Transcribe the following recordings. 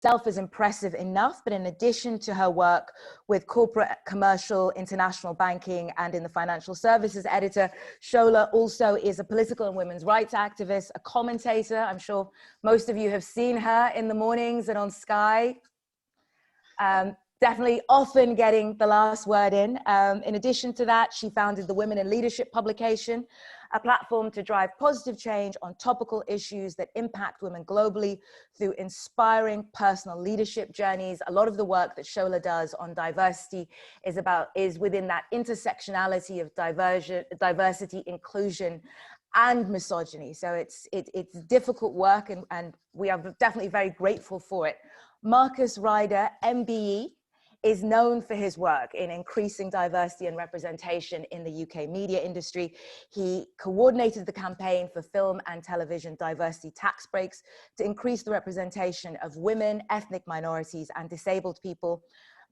itself is impressive enough, but in addition to her work with corporate, commercial, international banking, and in the financial services editor, Shola also is a political and women's rights activist, a commentator. I'm sure most of you have seen her in the mornings and on Sky. Definitely often getting the last word in. In addition to that, she founded the Women in Leadership publication, a platform to drive positive change on topical issues that impact women globally through inspiring personal leadership journeys. A lot of the work that Shola does on diversity is within that intersectionality of diversity, inclusion, and misogyny. So it's difficult work, and we are definitely very grateful for it. Marcus Ryder Mbe is known for his work in increasing diversity and representation in the UK media industry. He coordinated the campaign for film and television diversity tax breaks to increase the representation of women, ethnic minorities, and disabled people.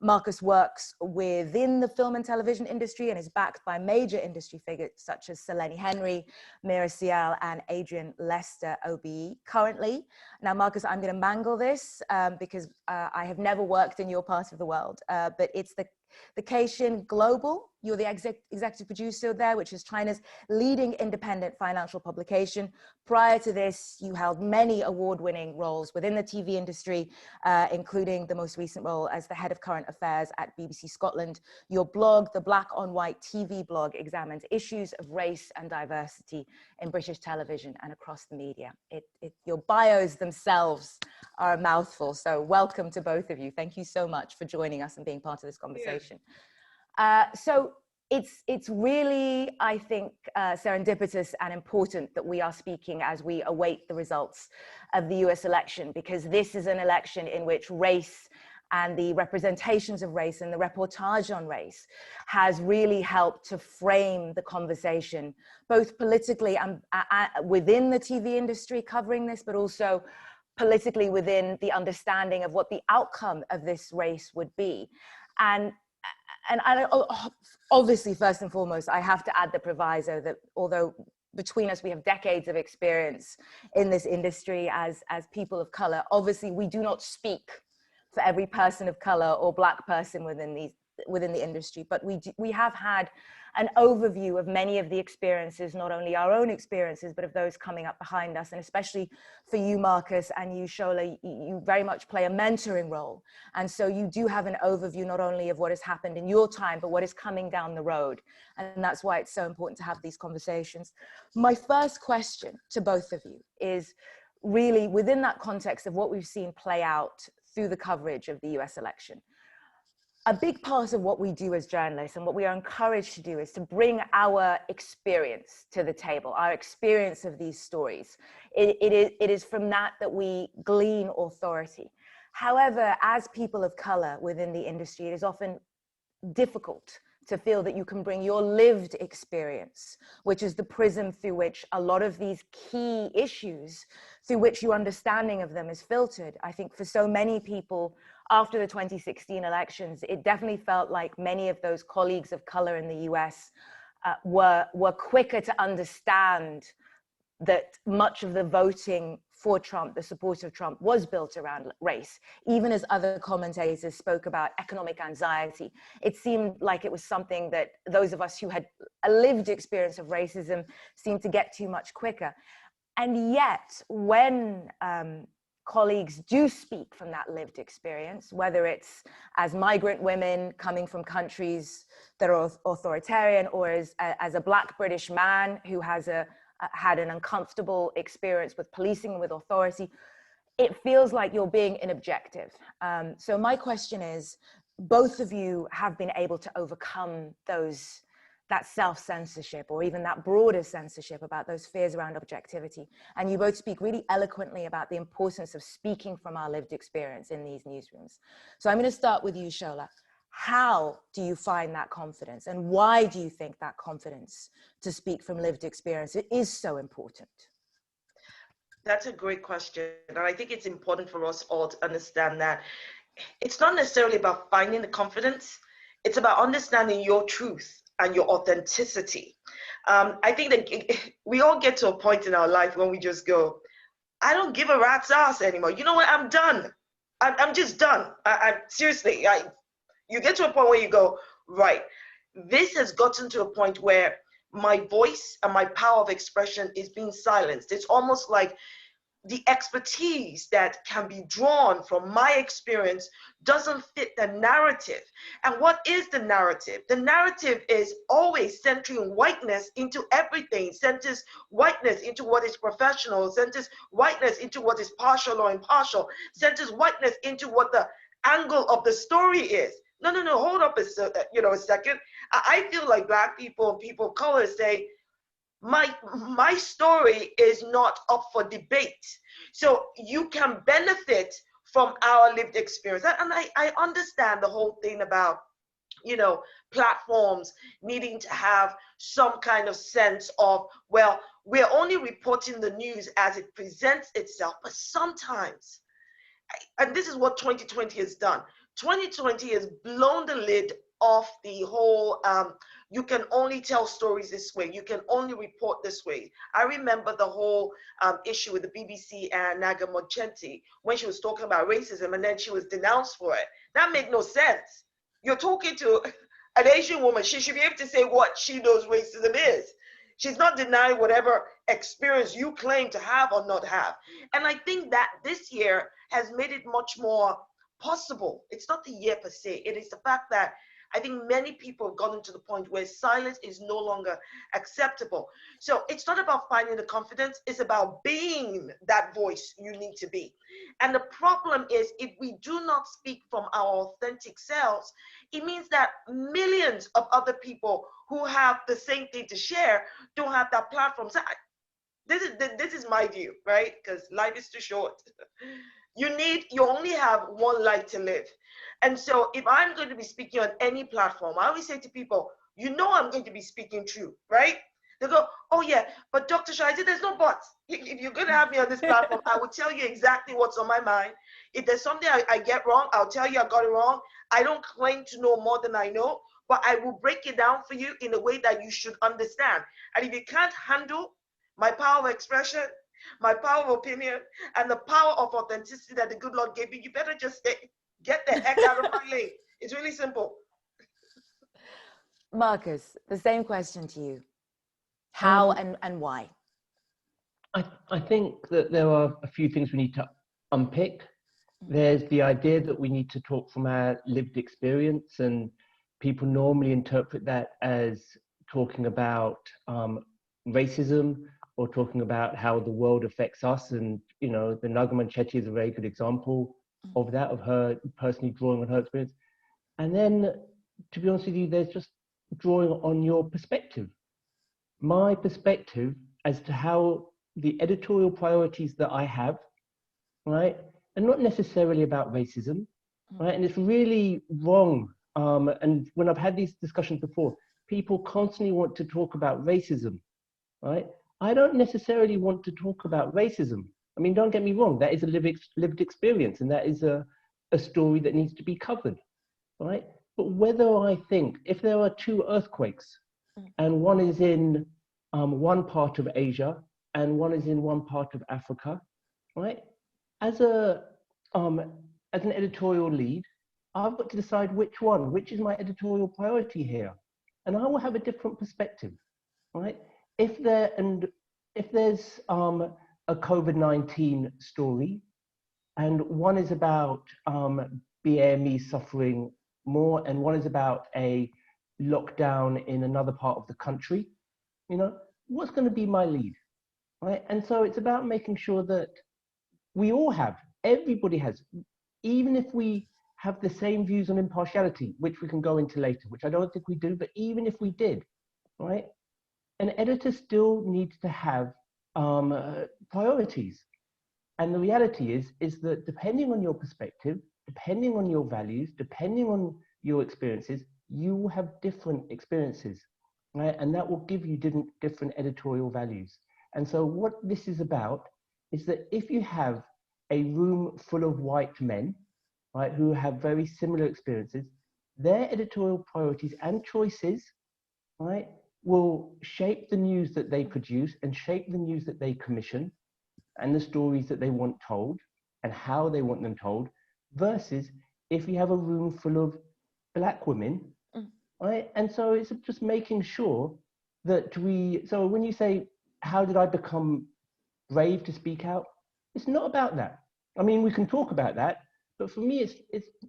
Marcus works within the film and television industry and is backed by major industry figures such as Selene Henry, Mira Ciel, and Adrian Lester OBE currently. Now, Marcus, I'm going to mangle this because I have never worked in your part of the world, but it's the Cation Global. You're the executive producer there, which is China's leading independent financial publication. Prior to this, you held many award-winning roles within the TV industry, including the most recent role as the head of current affairs at BBC Scotland. Your blog, the Black on White TV blog, examines issues of race and diversity in British television and across the media. Your bios themselves are a mouthful, so welcome to both of you. Thank you so much for joining us and being part of this conversation. So it's really, I think, serendipitous and important that we are speaking as we await the results of the US election, because this is an election in which race and the representations of race and the reportage on race has really helped to frame the conversation, both politically and within the TV industry covering this, but also politically within the understanding of what the outcome of this race would be. And obviously, first and foremost, I have to add the proviso that although between us we have decades of experience in this industry as people of color, obviously we do not speak for every person of color or Black person within the industry, but we have had an overview of many of the experiences, not only our own experiences, but of those coming up behind us. And especially for you, Marcus, and you, Shola, you very much play a mentoring role. And so you do have an overview not only of what has happened in your time, but what is coming down the road. And that's why it's so important to have these conversations. My first question to both of you is really within that context of what we've seen play out through the coverage of the US election. A big part of what we do as journalists and what we are encouraged to do is to bring our experience to the table, our experience of these stories. It is from that we glean authority. However, as people of color within the industry, it is often difficult to feel that you can bring your lived experience, which is the prism through which a lot of these key issues, through which your understanding of them is filtered. I think for so many people, after the 2016 elections, it definitely felt like many of those colleagues of color in the US were quicker to understand that much of the voting for Trump, the support of Trump, was built around race. Even as other commentators spoke about economic anxiety, it seemed like it was something that those of us who had a lived experience of racism seemed to get to much quicker. And yet, when colleagues do speak from that lived experience, whether it's as migrant women coming from countries that are authoritarian, or as a Black British man who has had an uncomfortable experience with policing and with authority, it feels like you're being inobjective. So my question is, both of you have been able to overcome that self-censorship, or even that broader censorship about those fears around objectivity. And you both speak really eloquently about the importance of speaking from our lived experience in these newsrooms. So I'm going to start with you, Shola. How do you find that confidence, and why do you think that confidence to speak from lived experience is so important? That's a great question. And I think it's important for us all to understand that it's not necessarily about finding the confidence. It's about understanding your truth and your authenticity. I think that we all get to a point in our life when we just go, I don't give a rat's ass anymore. You know what? I'm done. I'm just done. I'm seriously, you get to a point where you go, right, this has gotten to a point where my voice and my power of expression is being silenced. It's almost like the expertise that can be drawn from my experience doesn't fit the narrative. And what is the narrative? The narrative is always centering whiteness into everything, centers whiteness into what is professional, centers whiteness into what is partial or impartial, centers whiteness into what the angle of the story is. No, hold up a second. I feel like Black people and people of color say, my story is not up for debate. So you can benefit from our lived experience. And I understand the whole thing about, platforms needing to have some kind of sense of, well, we're only reporting the news as it presents itself. But sometimes, and this is what 2020 has done. 2020 has blown the lid off the whole, you can only tell stories this way. You can only report this way. I remember the whole issue with the BBC and Naga Mochenti when she was talking about racism and then she was denounced for it. That made no sense. You're talking to an Asian woman. She should be able to say what she knows racism is. She's not denying whatever experience you claim to have or not have. And I think that this year has made it much more possible. It's not the year per se. It is the fact that I think many people have gotten to the point where silence is no longer acceptable. So it's not about finding the confidence, it's about being that voice you need to be. And the problem is, if we do not speak from our authentic selves, it means that millions of other people who have the same thing to share don't have that platform. So this is my view, right? Because life is too short. You only have one life to live. And so if I'm going to be speaking on any platform, I always say to people, I'm going to be speaking true, right? They go, oh yeah, but Dr. Shah, there's no buts. If you're going to have me on this platform, I will tell you exactly what's on my mind. If there's something I get wrong, I'll tell you I got it wrong. I don't claim to know more than I know, but I will break it down for you in a way that you should understand. And if you can't handle my power of expression, my power of opinion, and the power of authenticity that the good Lord gave you, you better just get the heck out of my lane. It's really simple. Marcus, the same question to you. How and why? I think that there are a few things we need to unpick. There's the idea that we need to talk from our lived experience, and people normally interpret that as talking about racism or talking about how the world affects us. And, the Naga Chetty is a very good example of that, of her personally drawing on her experience. And then, to be honest with you, there's just drawing on your perspective. My perspective as to how the editorial priorities that I have, right, are not necessarily about racism, right? And it's really wrong. And when I've had these discussions before, people constantly want to talk about racism, right? I don't necessarily want to talk about racism. I mean, don't get me wrong, that is a lived experience, and that is a story that needs to be covered, right? But whether I think, if there are two earthquakes, and one is in one part of Asia, and one is in one part of Africa, right? As an editorial lead, I've got to decide which is my editorial priority here. And I will have a different perspective, right? If there's a COVID-19 story, and one is about BAME suffering more, and one is about a lockdown in another part of the country, what's going to be my lead, right? And so it's about making sure that everybody has, even if we have the same views on impartiality, which we can go into later, which I don't think we do, but even if we did, right? An editor still needs to have priorities. And the reality is that depending on your perspective, depending on your values, depending on your experiences, you will have different experiences, right? And that will give you different editorial values. And so what this is about is that if you have a room full of white men, right, who have very similar experiences, their editorial priorities and choices, right, will shape the news that they produce and shape the news that they commission and the stories that they want told and how they want them told, versus if you have a room full of Black women, right? And so it's just making sure that so when you say, how did I become brave to speak out? It's not about that. I mean, we can talk about that, but for me,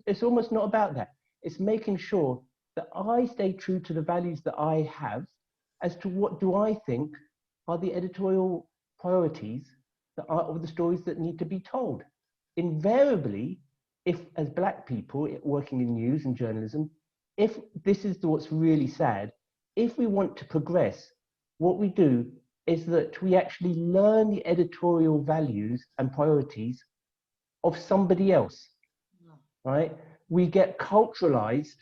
it's almost not about that. It's making sure that I stay true to the values that I have as to what do I think are the editorial priorities that are of the stories that need to be told. Invariably, if as Black people working in news and journalism, if this is what's really sad, if we want to progress, what we do is that we actually learn the editorial values and priorities of somebody else, right? We get culturalized,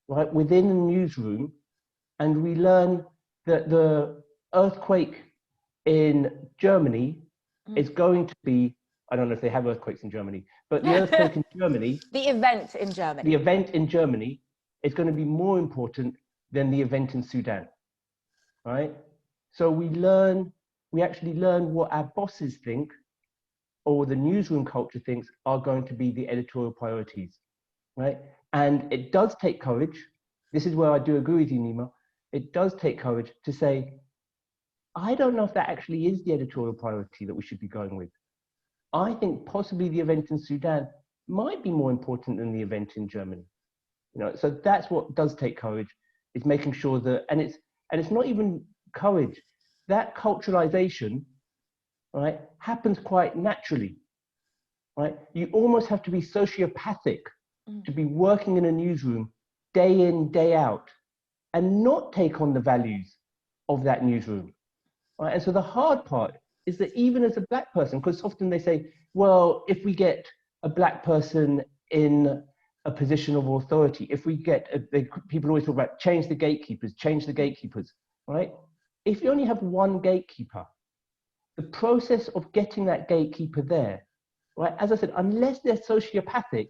right, within a newsroom, and we learn that the earthquake in Germany is going to be, I don't know if they have earthquakes in Germany, but the earthquake in Germany, the event in Germany. The event in Germany is going to be more important than the event in Sudan, right? So we actually learn what our bosses think or the newsroom culture thinks are going to be the editorial priorities, right? And it does take courage. This is where I do agree with you, Nima. It does take courage to say, I don't know if that actually is the editorial priority that we should be going with. I think possibly the event in Sudan might be more important than the event in Germany. You know, so that's what does take courage, is making sure that, and it's not even courage, that culturalization, right, happens quite naturally, right? You almost have to be sociopathic to be working in a newsroom day in, day out, and not take on the values of that newsroom, right? And so the hard part is that even as a Black person, because often they say, well, if we get a Black person in a position of authority, if we get, people always talk about change the gatekeepers, right? If you only have one gatekeeper, the process of getting that gatekeeper there, right? As I said, unless they're sociopathic,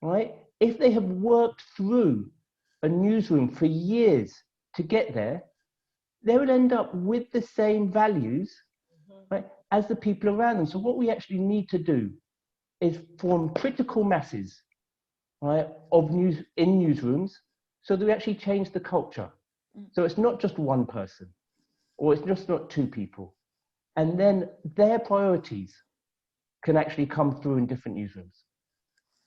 right? If they have worked through a newsroom for years to get there, they will end up with the same values, right, as the people around them. So what we actually need to do is form critical masses, right, of news in newsrooms, so that we actually change the culture. So it's not just one person, or it's just not two people. And then their priorities can actually come through in different newsrooms.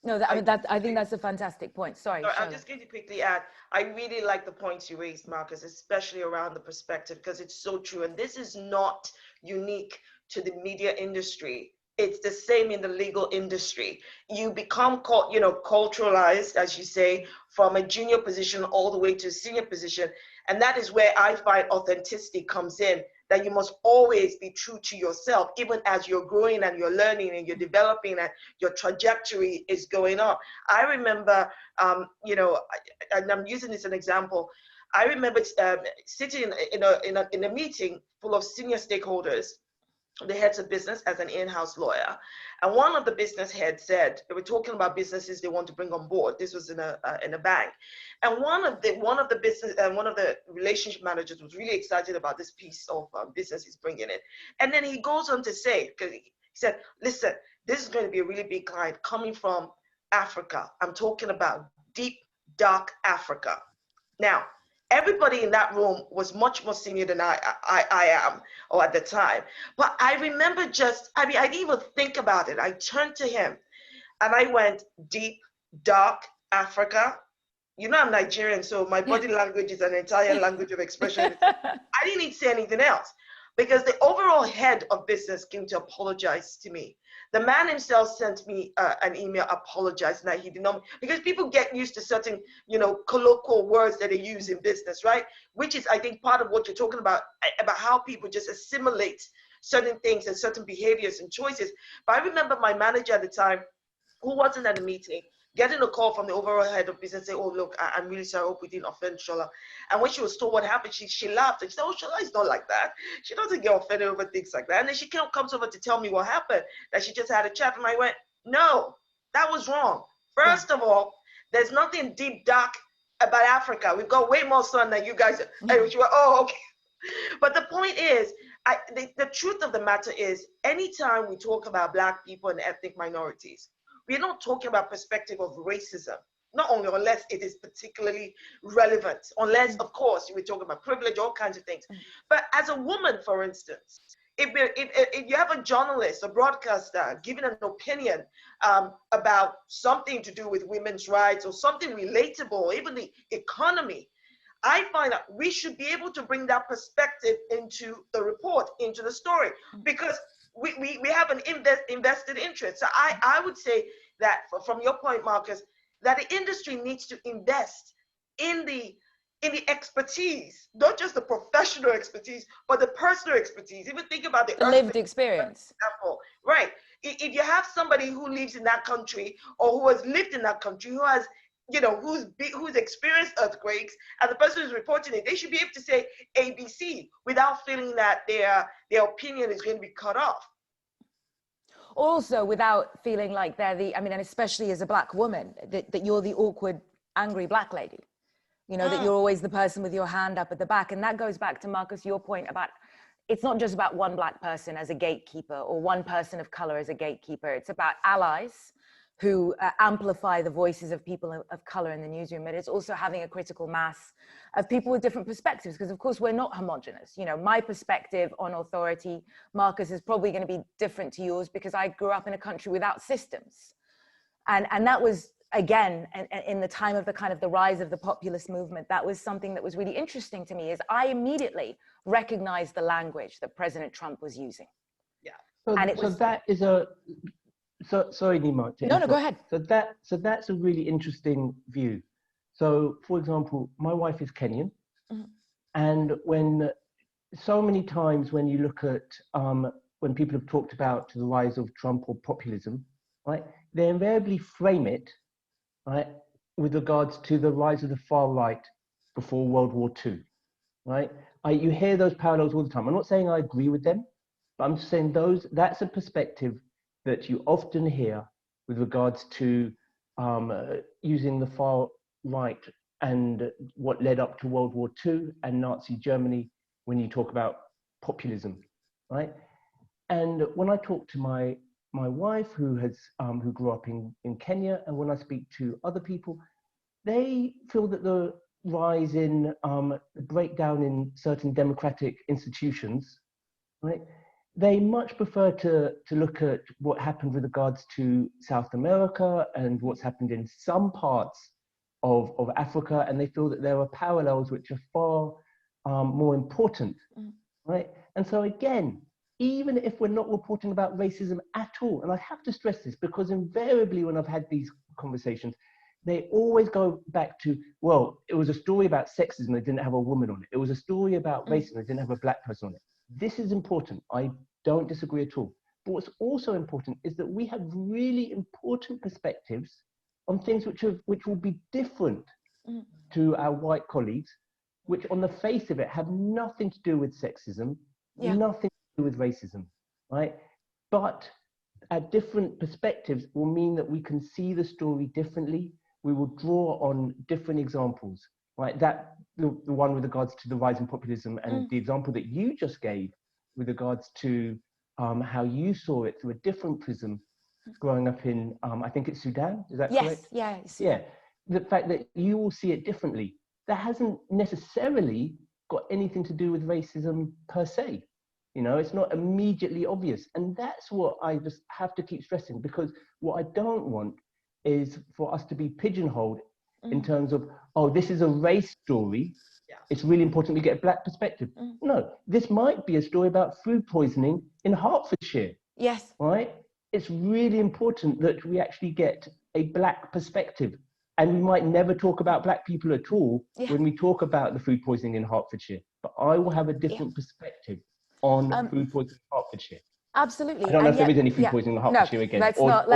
No, I think that's a fantastic point. Sorry, I'm just going to quickly add, I really like the points you raised, Marcus, especially around the perspective, because it's so true. And this is not unique to the media industry. It's the same in the legal industry. You become, culturalized, as you say, from a junior position all the way to a senior position. And that is where I find authenticity comes in, that you must always be true to yourself, even as you're growing and you're learning and you're developing and your trajectory is going on. I remember, and I'm using this as an example, I remember sitting in a meeting full of senior stakeholders, the heads of business, as an in-house lawyer, and one of the business heads said, they were talking about businesses they want to bring on board. This was in a bank, and one of the relationship managers was really excited about this piece of business he's bringing in, and then he goes on to say, because he said, "Listen, this is going to be a really big client coming from Africa. I'm talking about deep, dark Africa." Now, everybody in that room was much more senior than I am, or at the time. But I remember I didn't even think about it. I turned to him and I went, deep, dark Africa. You know, I'm Nigerian, so my body language is an entire language of expression. I didn't need to say anything else, because the overall head of business came to apologize to me. The man himself sent me an email apologizing that he did not, because people get used to certain, colloquial words that they use in business, right? Which is, I think, part of what you're talking about how people just assimilate certain things and certain behaviors and choices. But I remember my manager at the time, who wasn't at the meeting, getting a call from the overall head of business saying, "Oh, look, I'm really sorry, I hope we didn't offend Shola." And when she was told what happened, she laughed and she said, "Oh, Shola is not like that. She doesn't get offended over things like that." And then she comes over to tell me what happened, that she just had a chat. And I went, "No, that was wrong. First of all, there's nothing deep, dark about Africa. We've got way more sun than you guys." And she went, "Oh, okay." But the point is, the truth of the matter is, anytime we talk about Black people and ethnic minorities, we're not talking about perspective of racism. Not only unless it is particularly relevant, unless, of course, we're talking about privilege, all kinds of things. But as a woman, for instance, if you have a journalist, a broadcaster, giving an opinion about something to do with women's rights or something relatable, or even the economy, I find that we should be able to bring that perspective into the report, into the story, because we have an invested interest. So I would say that from your point, Marcus, that the industry needs to invest in the expertise, not just the professional expertise, but the personal expertise. Even think about the lived experience. Example, right? If you have somebody who lives in that country or who has lived in that country, who has, who's experienced earthquakes, and the person who's reporting it, they should be able to say ABC without feeling that their opinion is going to be cut off. Also, without feeling like they're and especially as a Black woman, that you're the awkward, angry Black lady. That you're always the person with your hand up at the back. And that goes back to, Marcus, your point about, it's not just about one Black person as a gatekeeper or one person of color as a gatekeeper. It's about allies who amplify the voices of people of color in the newsroom. But it's also having a critical mass of people with different perspectives, because of course we're not homogenous. My perspective on authority, Marcus, is probably going to be different to yours because I grew up in a country without systems. And that was, again, in the time of the rise of the populist movement, that was something that was really interesting to me, is I immediately recognized the language that President Trump was using. Yeah. Sorry, Nima. No, go ahead. So that's a really interesting view. So, for example, my wife is Kenyan, and so many times when you look at when people have talked about the rise of Trump or populism, right, they invariably frame it, right, with regards to the rise of the far right before World War II, right? You hear those parallels all the time. I'm not saying I agree with them, but I'm just saying that's a perspective that you often hear with regards to using the far right and what led up to World War II and Nazi Germany when you talk about populism, right? And when I talk to my wife, who grew up in Kenya, and when I speak to other people, they feel that the rise in the breakdown in certain democratic institutions, right? They much prefer to look at what happened with regards to South America and what's happened in some parts of Africa, and they feel that there are parallels which are far more important, right? And so again, even if we're not reporting about racism at all, and I have to stress this because invariably when I've had these conversations, they always go back to, well, it was a story about sexism, they didn't have a woman on it. It was a story about racism, they didn't have a Black person on it. This is important. I don't disagree at all. But what's also important is that we have really important perspectives on things which will be different to our white colleagues, which on the face of it have nothing to do with sexism, nothing to do with racism, right? But at different perspectives will mean that we can see the story differently. We will draw on different examples, right? That the one with regards to the rise in populism and the example that you just gave with regards to how you saw it through a different prism growing up in, I think it's Sudan, is that correct? Yes. Yeah, the fact that you all see it differently, that hasn't necessarily got anything to do with racism per se. It's not immediately obvious. And that's what I just have to keep stressing, because what I don't want is for us to be pigeonholed in terms of, oh, this is a race story. Yeah. It's really important we get a Black perspective. No, this might be a story about food poisoning in Hertfordshire. Yes. Right? It's really important that we actually get a Black perspective. And we might never talk about Black people at all when we talk about the food poisoning in Hertfordshire. But I will have a different perspective on food poisoning in Hertfordshire. Absolutely. I don't know if there is any food poisoning in Hertfordshire again. Let's not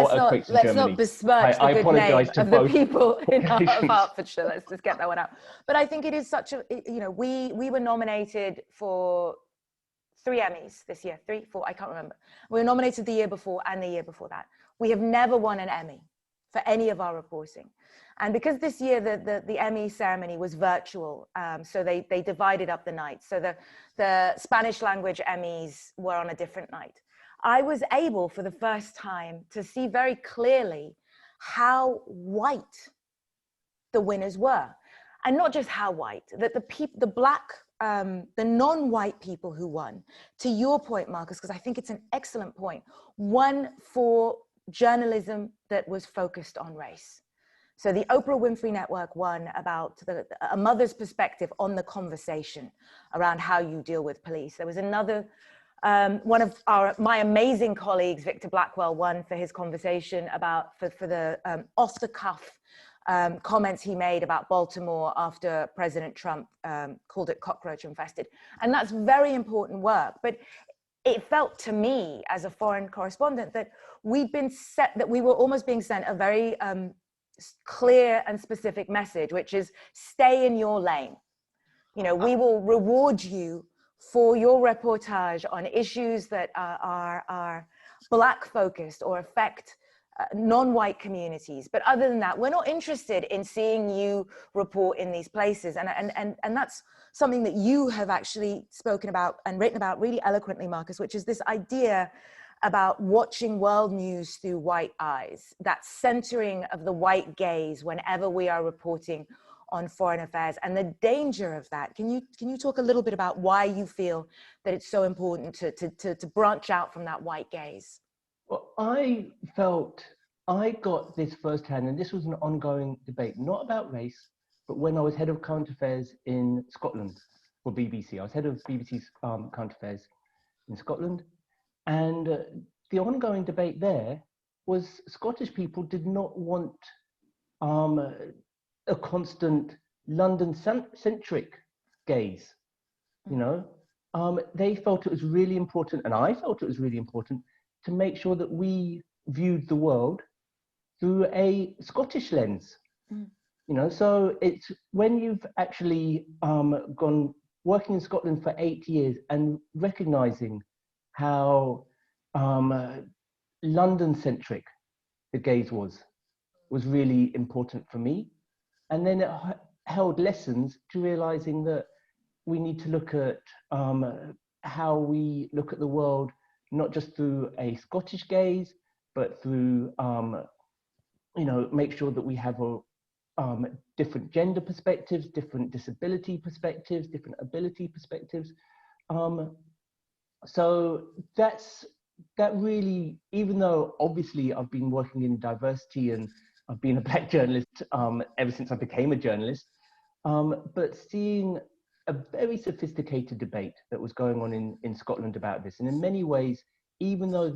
besmirch the good name of the people in Hertfordshire. Let's just get that one out. But I think it is such a, we were nominated for 3 Emmys this year, 3, 4, I can't remember. We were nominated the year before and the year before that. We have never won an Emmy for any of our reporting. And because this year the Emmy ceremony was virtual, so they divided up the night. So the Spanish language Emmys were on a different night. I was able for the first time to see very clearly how white the winners were. And not just how white, that the black, the non-white people who won, to your point, Marcus, because I think it's an excellent point, won for journalism that was focused on race. So the Oprah Winfrey Network won about a mother's perspective on the conversation around how you deal with police. There was another, one of my amazing colleagues, Victor Blackwell, won for his conversation about, for the off-the-cuff comments he made about Baltimore after President Trump called it cockroach infested. And that's very important work. But it felt to me as a foreign correspondent that we'd been that we were almost being sent a very clear and specific message, which is stay in your lane. You know, we will reward you for your reportage on issues that are Black focused or affect non-white communities. But other than that, we're not interested in seeing you report in these places. And that's something that you have actually spoken about and written about really eloquently, Marcus, which is this idea about watching world news through white eyes, that centering of the white gaze whenever we are reporting on foreign affairs and the danger of that. Can you talk a little bit about why you feel that it's so important to branch out from that white gaze? Well, I felt I got this firsthand, and this was an ongoing debate, not about race, but when I was head of current affairs in Scotland for BBC. I was head of BBC's current affairs in Scotland. And the ongoing debate there was Scottish people did not want a constant London-centric gaze, you know. They felt it was really important, and I felt it was really important, to make sure that we viewed the world through a Scottish lens. You know, so it's when you've actually gone working in Scotland for 8 years and recognizing how London-centric the gaze was really important for me. And then it held lessons to realizing that we need to look at how we look at the world, not just through a Scottish gaze, but through, you know, make sure that we have different gender perspectives, different disability perspectives, different ability perspectives. So that really, even though obviously I've been working in diversity and I've been a Black journalist ever since I became a journalist, but seeing a very sophisticated debate that was going on in Scotland about this. And in many ways, even though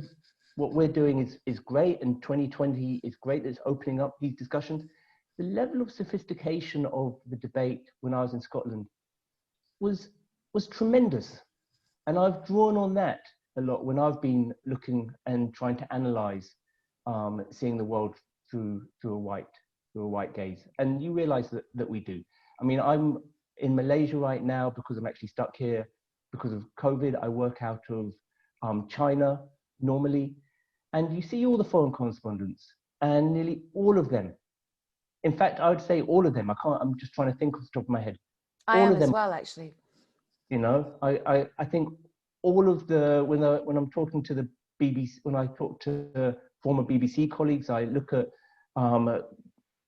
what we're doing is great and 2020 is great, it's opening up these discussions, the level of sophistication of the debate when I was in Scotland was tremendous. And I've drawn on that a lot when I've been looking and trying to analyze seeing the world through a white gaze. And you realize that we do. I mean, I'm in Malaysia right now because I'm actually stuck here because of COVID. I work out of China normally. And you see all the foreign correspondents, and nearly all of them, in fact, I would say all of them, I'm just trying to think off the top of my head. I am as well, actually. You know, I think all of the, when I'm talking to the BBC, when I talk to the former BBC colleagues, I look at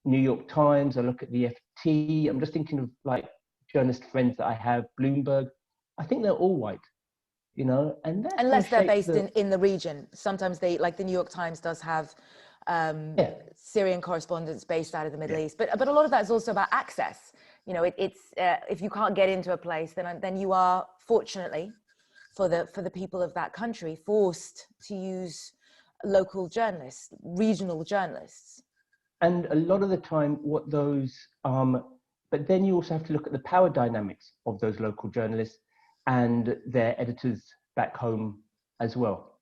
New York Times, I look at the FT, I'm just thinking of like journalist friends that I have, Bloomberg, I think they're all white, you know, and that unless they're based in the region. Sometimes they, like the New York Times does have Syrian correspondents based out of the Middle East, but a lot of that is also about access. You know, it's if you can't get into a place, then you are, fortunately, for the people of that country, forced to use local journalists, regional journalists. And a lot of the time, what those, but then you also have to look at the power dynamics of those local journalists and their editors back home as well.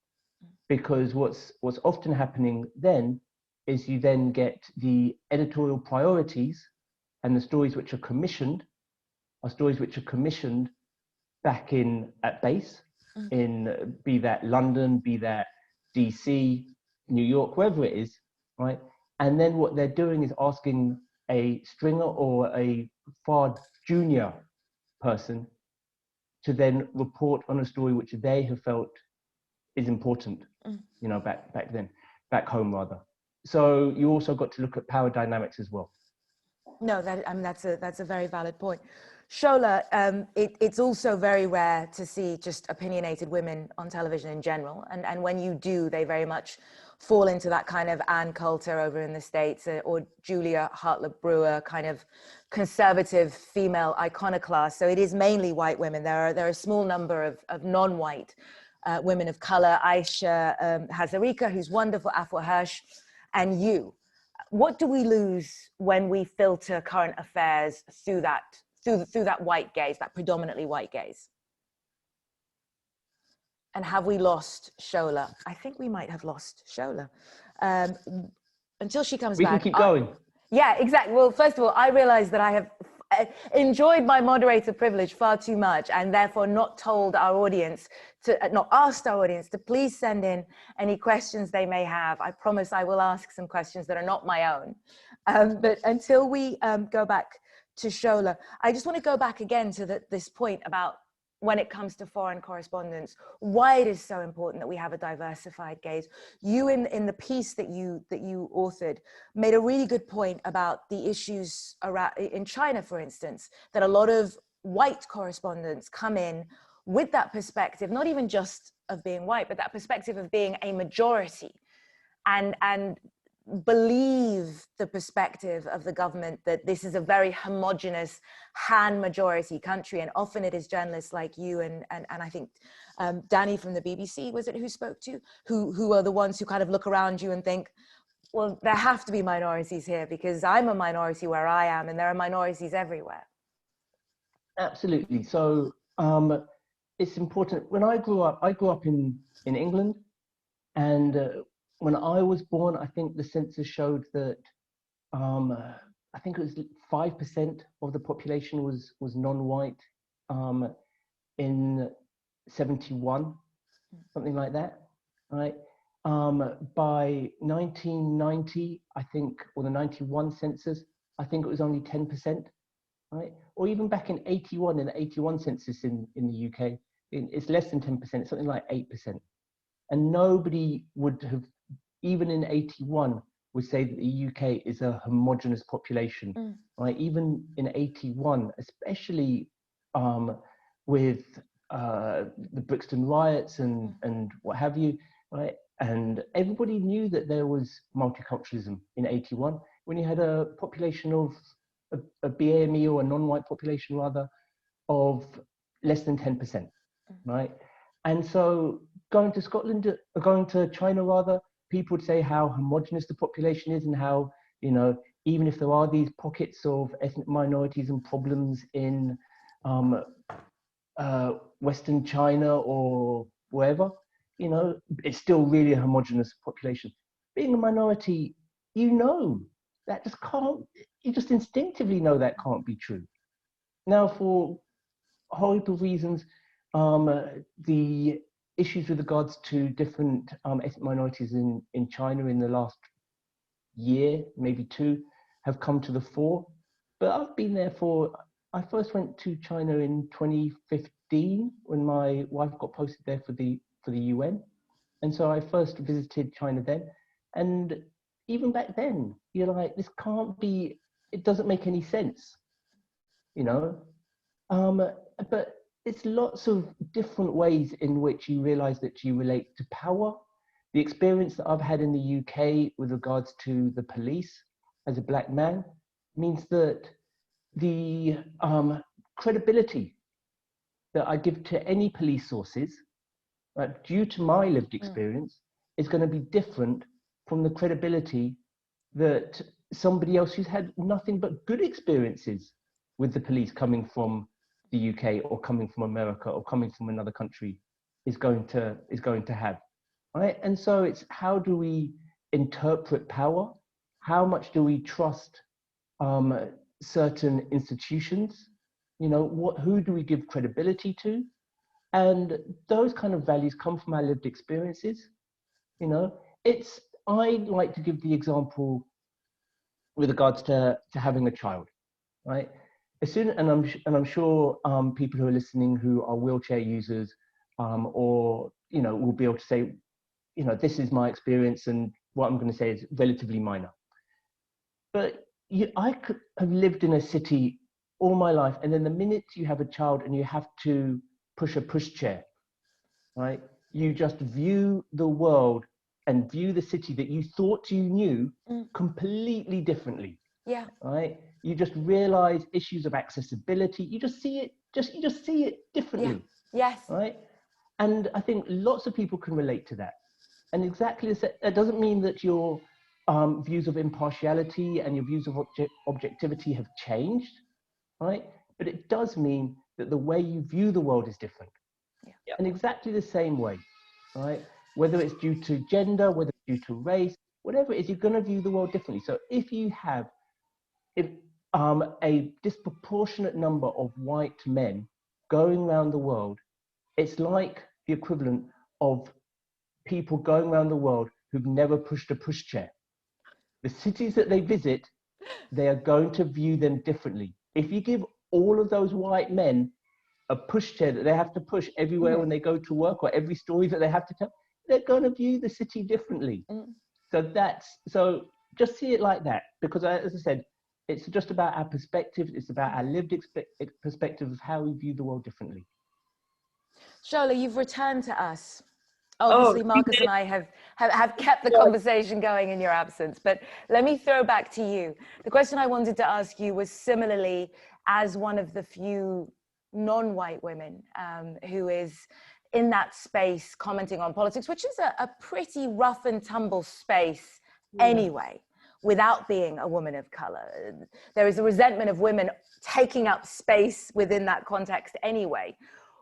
Because what's often happening then is you then get the editorial priorities, and the stories which are commissioned are stories which are commissioned back at base, in be that London, be that DC, New York, wherever it is, right? And then what they're doing is asking a stringer or a far junior person to then report on a story which they have felt is important, you know, back home rather. So you also got to look at power dynamics as well. No, that's a very valid point. Shola, it's also very rare to see just opinionated women on television in general. And when you do, they very much fall into that kind of Ann Coulter over in the States, or Julia Hartlett-Brewer kind of conservative female iconoclast. So it is mainly white women. There are a small number of non-white women of color, Aisha Hazarika, who's wonderful, Afua Hirsch, and you. What do we lose when we filter current affairs through that white gaze, that predominantly white gaze? And have we lost Shola? I think we might have lost Shola. Until she comes back. We can keep going. Yeah, exactly. Well, first of all, I realize that I have enjoyed my moderator privilege far too much, and therefore not told our audience not asked our audience to please send in any questions they may have. I promise I will ask some questions that are not my own. But until we go back to Shola, I just want to go back again to this point about when it comes to foreign correspondence, why it is so important that we have a diversified gaze. You in the piece that you authored made a really good point about the issues around in China, for instance, that a lot of white correspondents come in with that perspective, not even just of being white, but that perspective of being a majority, and believe the perspective of the government that this is a very homogenous Han majority country. And often it is journalists like you and I think Danny from the BBC, was it, who spoke to, who are the ones who kind of look around you and think, well, there have to be minorities here because I'm a minority where I am and there are minorities everywhere. Absolutely. So it's important. When I grew up in England, and when I was born, I think the census showed that I think it was 5% of the population was non-white in 71, something like that, right? By 1990, I think, or the 91 census, I think it was only 10%, right? Or even back in 81, in the 81 census in the UK, it's less than 10%, it's something like 8%. And nobody would have, even in 81, would say that the UK is a homogenous population, right? Even in 81, especially with the Brixton riots and what have you, right? And everybody knew that there was multiculturalism in 81 when you had a population of a BAME, or a non-white population rather, of less than 10%, right? And so going to China rather, people would say how homogenous the population is and how, you know, even if there are these pockets of ethnic minorities and problems in Western China or wherever, you know, it's still really a homogenous population. Being a minority, you know, that just can't, you just instinctively know that can't be true. Now, for horrible reasons, the issues with regards to different ethnic minorities in China in the last year, maybe two, have come to the fore. But I've been there I first went to China in 2015 when my wife got posted there for the UN. And so I first visited China then. And even back then, you're like, this can't be, it doesn't make any sense, you know? But it's lots of different ways in which you realize that you relate to power. The experience that I've had in the UK with regards to the police as a black man means that the credibility that I give to any police sources, due to my lived experience, is going to be different from the credibility that somebody else who's had nothing but good experiences with the police coming from the UK or coming from America or coming from another country is going to have, right? And so it's, how do we interpret power? How much do we trust certain institutions? You know, who do we give credibility to? And those kind of values come from our lived experiences. You know, I like to give the example with regards to having a child, right? And I'm sure people who are listening who are wheelchair users or will be able to say, this is my experience, and what I'm going to say is relatively minor. But I could have lived in a city all my life, and then the minute you have a child and you have to push a pushchair, right? You just view the world and view the city that you thought you knew completely differently. Yeah. Right? You just realize issues of accessibility. You just see it, you just see it differently. Yeah. Yes. Right? And I think lots of people can relate to that. And exactly that doesn't mean that your views of impartiality and your views of objectivity have changed, right? But it does mean that the way you view the world is different. Yeah. In exactly the same way, right? Whether it's due to gender, whether it's due to race, whatever it is, you're going to view the world differently. So if you have a disproportionate number of white men going around the world, it's like the equivalent of people going around the world who've never pushed a pushchair. The cities that they visit, they are going to view them differently. If you give all of those white men a pushchair that they have to push everywhere when they go to work, or every story that they have to tell, they're going to view the city differently. So just see it like that, because as I said, it's just about our perspective. It's about our lived perspective of how we view the world differently. Shola, you've returned to us. Obviously, Marcus and I have kept the conversation going in your absence, but let me throw back to you. The question I wanted to ask you was, similarly, as one of the few non-white women who is in that space commenting on politics, which is a pretty rough and tumble space anyway, without being a woman of color. There is a resentment of women taking up space within that context anyway.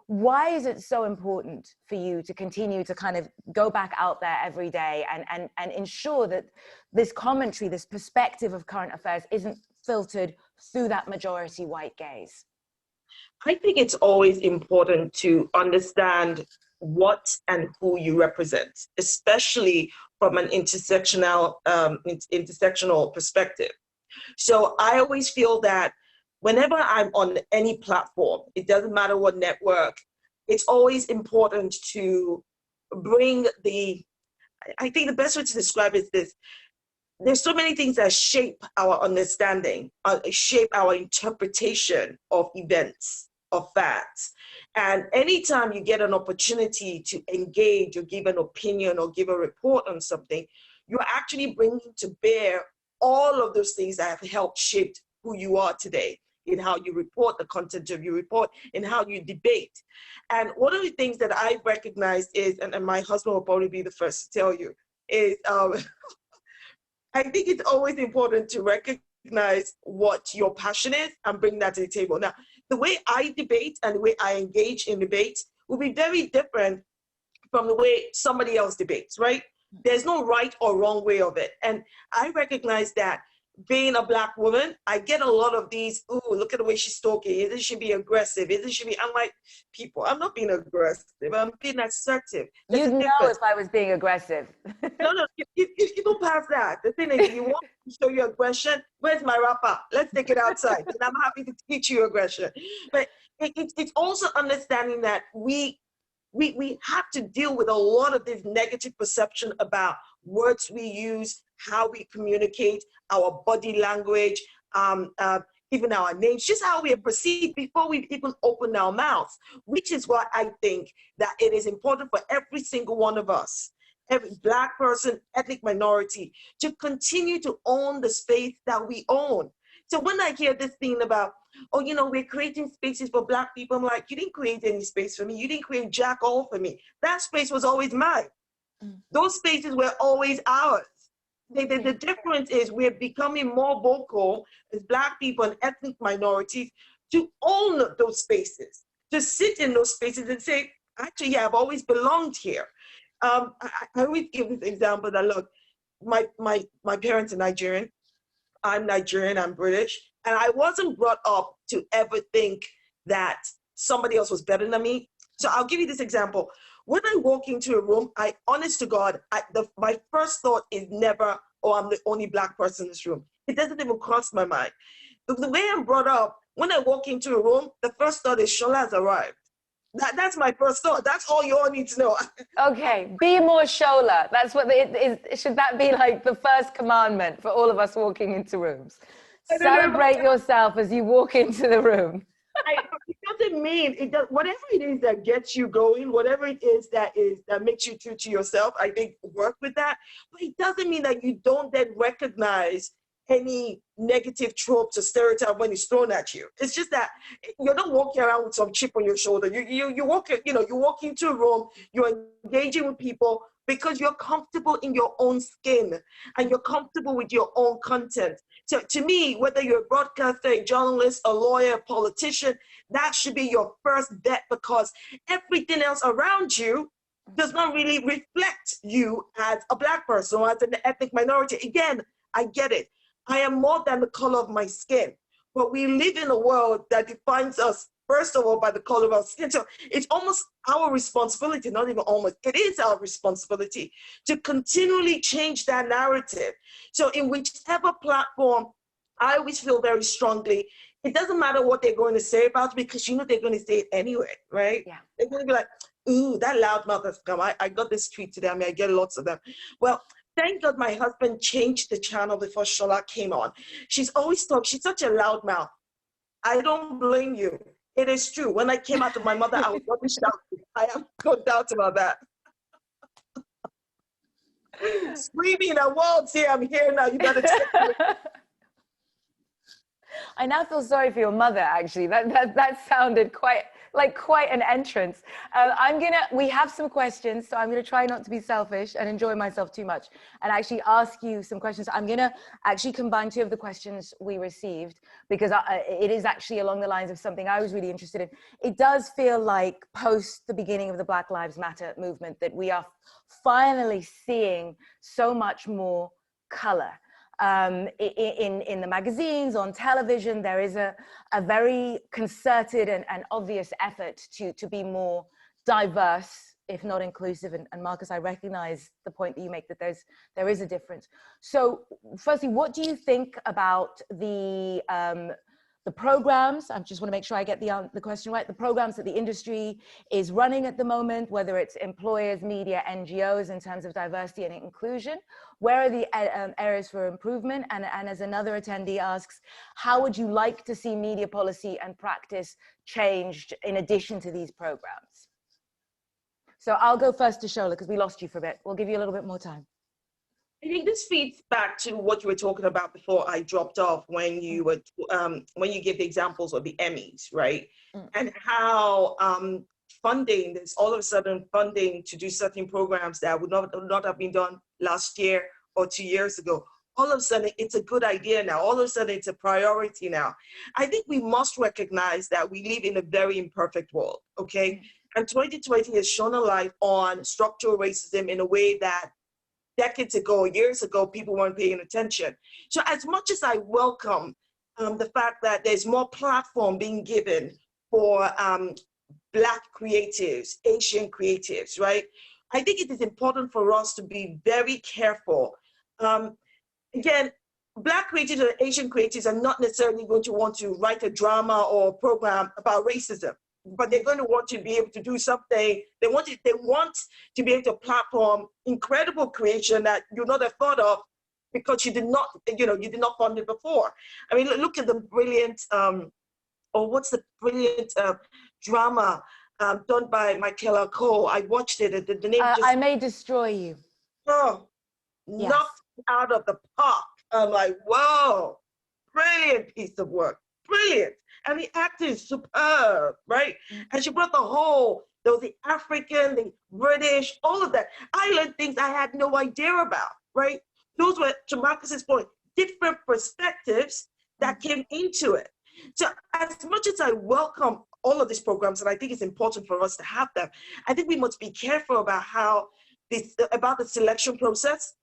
Why is it so important for you to continue to kind of go back out there every day and ensure that this commentary, this perspective of current affairs isn't filtered through that majority white gaze? I think it's always important to understand what and who you represent, especially from an intersectional perspective. So I always feel that whenever I'm on any platform, it doesn't matter what network, it's always important to bring I think the best way to describe it is this: there's so many things that shape our understanding, shape our interpretation of events, of facts. And anytime you get an opportunity to engage or give an opinion or give a report on something, you're actually bringing to bear all of those things that have helped shape who you are today, in how you report the content of your report, in how you debate. And one of the things that I've recognized is, and my husband will probably be the first to tell you, is I think it's always important to recognize what your passion is and bring that to the table. Now, the way I debate and the way I engage in debate will be very different from the way somebody else debates, right? There's no right or wrong way of it. And I recognize that being a Black woman, I get a lot of these, ooh, look at the way she's talking. Isn't she be aggressive? Isn't she be, I'm like, people, I'm not being aggressive. I'm being assertive. You'd know if I was being aggressive. No, you don't pass that. The thing is, you want to show your aggression, where's my wrapper? Let's take it outside. And I'm happy to teach you aggression. But it's also understanding that we have to deal with a lot of this negative perception about words we use, how we communicate, our body language, even our names, just how we are perceived before we even open our mouths, which is why I think that it is important for every single one of us, every Black person, ethnic minority, to continue to own the space that we own. So when I hear this thing about, oh, we're creating spaces for Black people, I'm like, you didn't create any space for me. You didn't create Jack all for me. That space was always mine. Those spaces were always ours. The difference is we're becoming more vocal as Black people and ethnic minorities to own those spaces, to sit in those spaces and say, actually, yeah, I've always belonged here. I always give this example that, look, my parents are Nigerian. I'm Nigerian, I'm British. And I wasn't brought up to ever think that somebody else was better than me. So I'll give you this example. When I walk into a room, honest to God, my first thought is never, oh, I'm the only Black person in this room. It doesn't even cross my mind. The way I'm brought up, when I walk into a room, the first thought is Shola has arrived. That's my first thought. That's all you all need to know. Okay, be more Shola. That's what it is. Should that be like the first commandment for all of us walking into rooms? Celebrate yourself as you walk into the room. It doesn't mean it does, whatever it is that gets you going, whatever it is that makes you true to yourself. I think work with that, but it doesn't mean that you don't then recognize any negative tropes or stereotype when it's thrown at you. It's just that you're not walking around with some chip on your shoulder. You walk, you walk into a room, you're engaging with people because you're comfortable in your own skin and you're comfortable with your own content. So to me, whether you're a broadcaster, a journalist, a lawyer, a politician, that should be your first bet, because everything else around you does not really reflect you as a Black person or as an ethnic minority. Again, I get it. I am more than the color of my skin, but we live in a world that defines us, first of all, by the color of our skin. So it's almost our responsibility, not even almost, it is our responsibility to continually change that narrative. So in whichever platform, I always feel very strongly, it doesn't matter what they're going to say about it, because they're going to say it anyway, right? Yeah. They're going to be like, ooh, that loudmouth has come. I got this tweet today. I mean, I get lots of them. Well, thank God my husband changed the channel before Shola came on. She's always talked, she's such a loudmouth. I don't blame you. It is true. When I came out of my mother, I was rubbish shouting. I have no doubt about that. Screaming at walls here, I'm here now, you gotta take me. I now feel sorry for your mother, actually. That sounded quite an entrance. We have some questions, so I'm gonna try not to be selfish and enjoy myself too much and actually ask you some questions. I'm gonna actually combine two of the questions we received, because it is actually along the lines of something I was really interested in. It does feel like post the beginning of the Black Lives Matter movement that we are finally seeing so much more color. In the magazines, on television, there is a very concerted and obvious effort to be more diverse, if not inclusive. And Marcus, I recognize the point that you make, that there is a difference. So firstly, what do you think about the programs? I just want to make sure I get the question right. The programs that the industry is running at the moment, whether it's employers, media, NGOs, in terms of diversity and inclusion, where are the areas for improvement? And as another attendee asks, how would you like to see media policy and practice changed in addition to these programs? So I'll go first to Shola, because we lost you for a bit. We'll give you a little bit more time. I think this feeds back to what you were talking about before I dropped off, when you gave the examples of the Emmys, right? And how funding, there's all of a sudden funding to do certain programs that would not have been done last year or 2 years ago. All of a sudden, it's a good idea now. All of a sudden, it's a priority now. I think we must recognize that we live in a very imperfect world, okay? And 2020 has shone a light on structural racism in a way that decades ago, years ago, people weren't paying attention. So as much as I welcome the fact that there's more platform being given for Black creatives, Asian creatives, right? I think it is important for us to be very careful. Again, Black creatives or Asian creatives are not necessarily going to want to write a drama or a program about racism, but they're going to want to be able to do something. They want to be able to platform incredible creation that you not have thought of, because you did not fund it before. I mean, look at the brilliant, what's the brilliant drama done by Michaela Cole. I watched it. The name just, I May Destroy You. Oh, Yes. Knocked out of the park. I'm like, whoa, brilliant piece of work, brilliant. And the acting is superb, right? And she brought there was the African, the British, all of that. I learned things I had no idea about, right? Those were, to Marcus's point, different perspectives that came into it. So as much as I welcome all of these programs, and I think it's important for us to have them, I think we must be careful about about the selection process.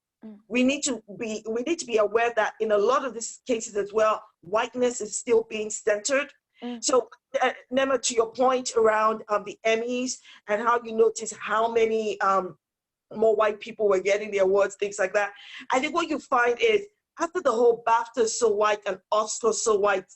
We need to be aware that in a lot of these cases as well, whiteness is still being centered. So Nima, to your point around the Emmys and how you notice how many more white people were getting the awards, things like that. I think what you find is, after the whole BAFTA So White and Oscar So White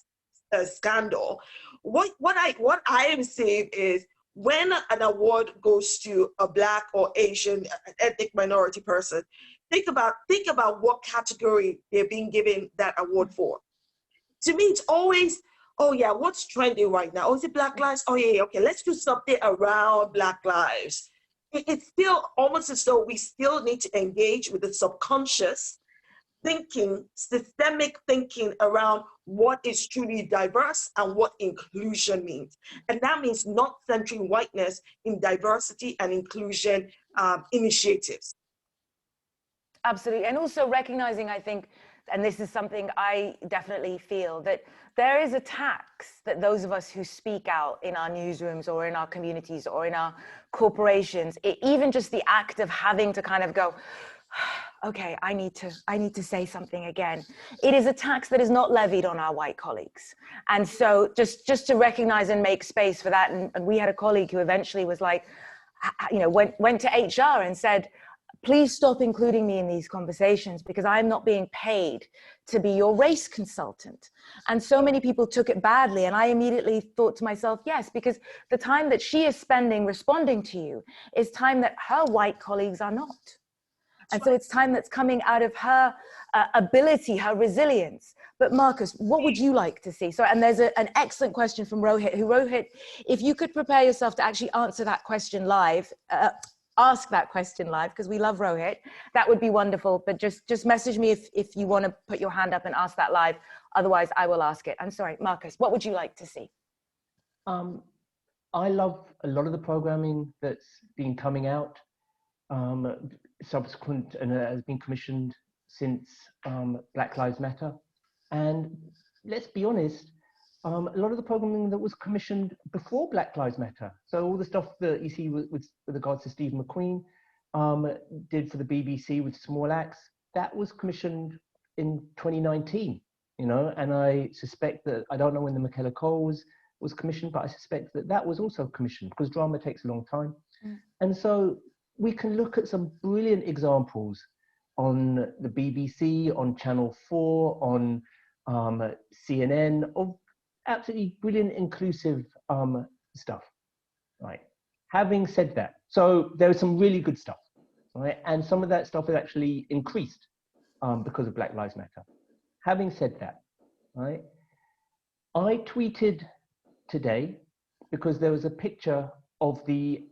scandal, what I am seeing is when an award goes to a Black or Asian ethnic minority person, think about what category they're being given that award for. To me, it's always, oh yeah, what's trending right now? Oh, is it Black Lives? Oh yeah, okay, let's do something around Black Lives. It's still almost as though we still need to engage with the subconscious thinking, systemic thinking around what is truly diverse and what inclusion means. And that means not centering whiteness in diversity and inclusion initiatives. Absolutely. And also recognizing, I think, and this is something I definitely feel, that there is a tax that those of us who speak out in our newsrooms or in our communities or in our corporations, even just the act of having to kind of go, okay, I need to say something again. It is a tax that is not levied on our white colleagues. And so just to recognize and make space for that. And we had a colleague who eventually was like, you know, went to HR and said, please stop including me in these conversations because I'm not being paid to be your race consultant. And so many people took it badly. And I immediately thought to myself, yes, because the time that she is spending responding to you is time that her white colleagues are not. And so it's time that's coming out of her ability, her resilience. But Marcus, what would you like to see? So, and there's an excellent question from Rohit, Rohit, if you could prepare yourself to actually answer that question live, ask that question live, because we love Rohit, that would be wonderful. But just message me if you want to put your hand up and ask that live. Otherwise, I will ask it. I'm sorry, Marcus, what would you like to see? I love a lot of the programming that's been coming out. Subsequent and has been commissioned since Black Lives Matter. And let's be honest, a lot of the programming that was commissioned before Black Lives Matter. So all the stuff that you see with regards to Steve McQueen did for the BBC with Small Axe, that was commissioned in 2019, you know, and I suspect that, I don't know when the Michaela Cole was commissioned, but I suspect that that was also commissioned because drama takes a long time. And so we can look at some brilliant examples on the BBC, on Channel 4, on CNN, of absolutely brilliant inclusive stuff, right? Having said that, so there is some really good stuff, right? And some of that stuff has actually increased because of Black Lives Matter. Having said that, right, I tweeted today because there was a picture of the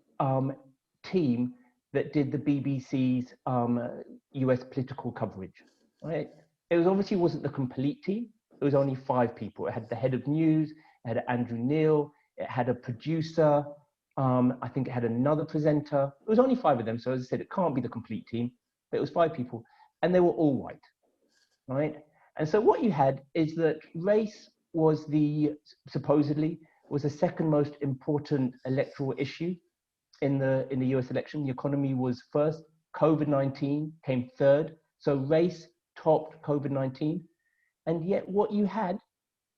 team that did the BBC's US political coverage, right? It was obviously wasn't the complete team. It was only 5 people. It had the head of news, it had Andrew Neil, it had a producer, I think it had another presenter. It was only 5 of them, so as I said, it can't be the complete team, but it was 5 people, and they were all white, right? And so what you had is that race was supposedly was the second most important electoral issue in the US election. The economy was first, COVID-19 came third, so race topped COVID-19. And yet what you had,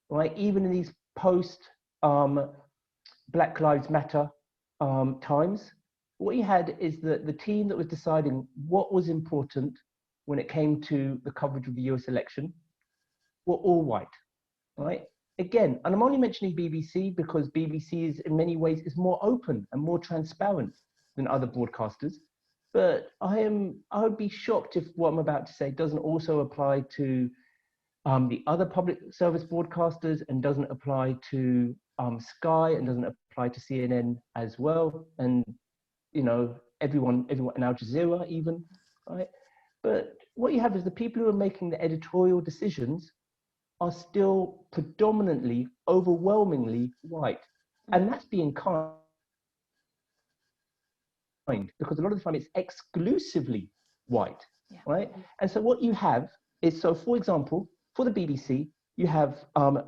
right, even in these post Black Lives Matter times, what you had is that the team that was deciding what was important when it came to the coverage of the US election were all white, right? Again, and I'm only mentioning BBC because BBC is in many ways is more open and more transparent than other broadcasters. But I would be shocked if what I'm about to say doesn't also apply to the other public service broadcasters and doesn't apply to Sky and doesn't apply to CNN as well. And, you know, everyone in Al Jazeera even, right? But what you have is the people who are making the editorial decisions are still predominantly, overwhelmingly white. And that's being kind, because a lot of the time it's exclusively white, right? And so what you have is, so for example, for the BBC, you have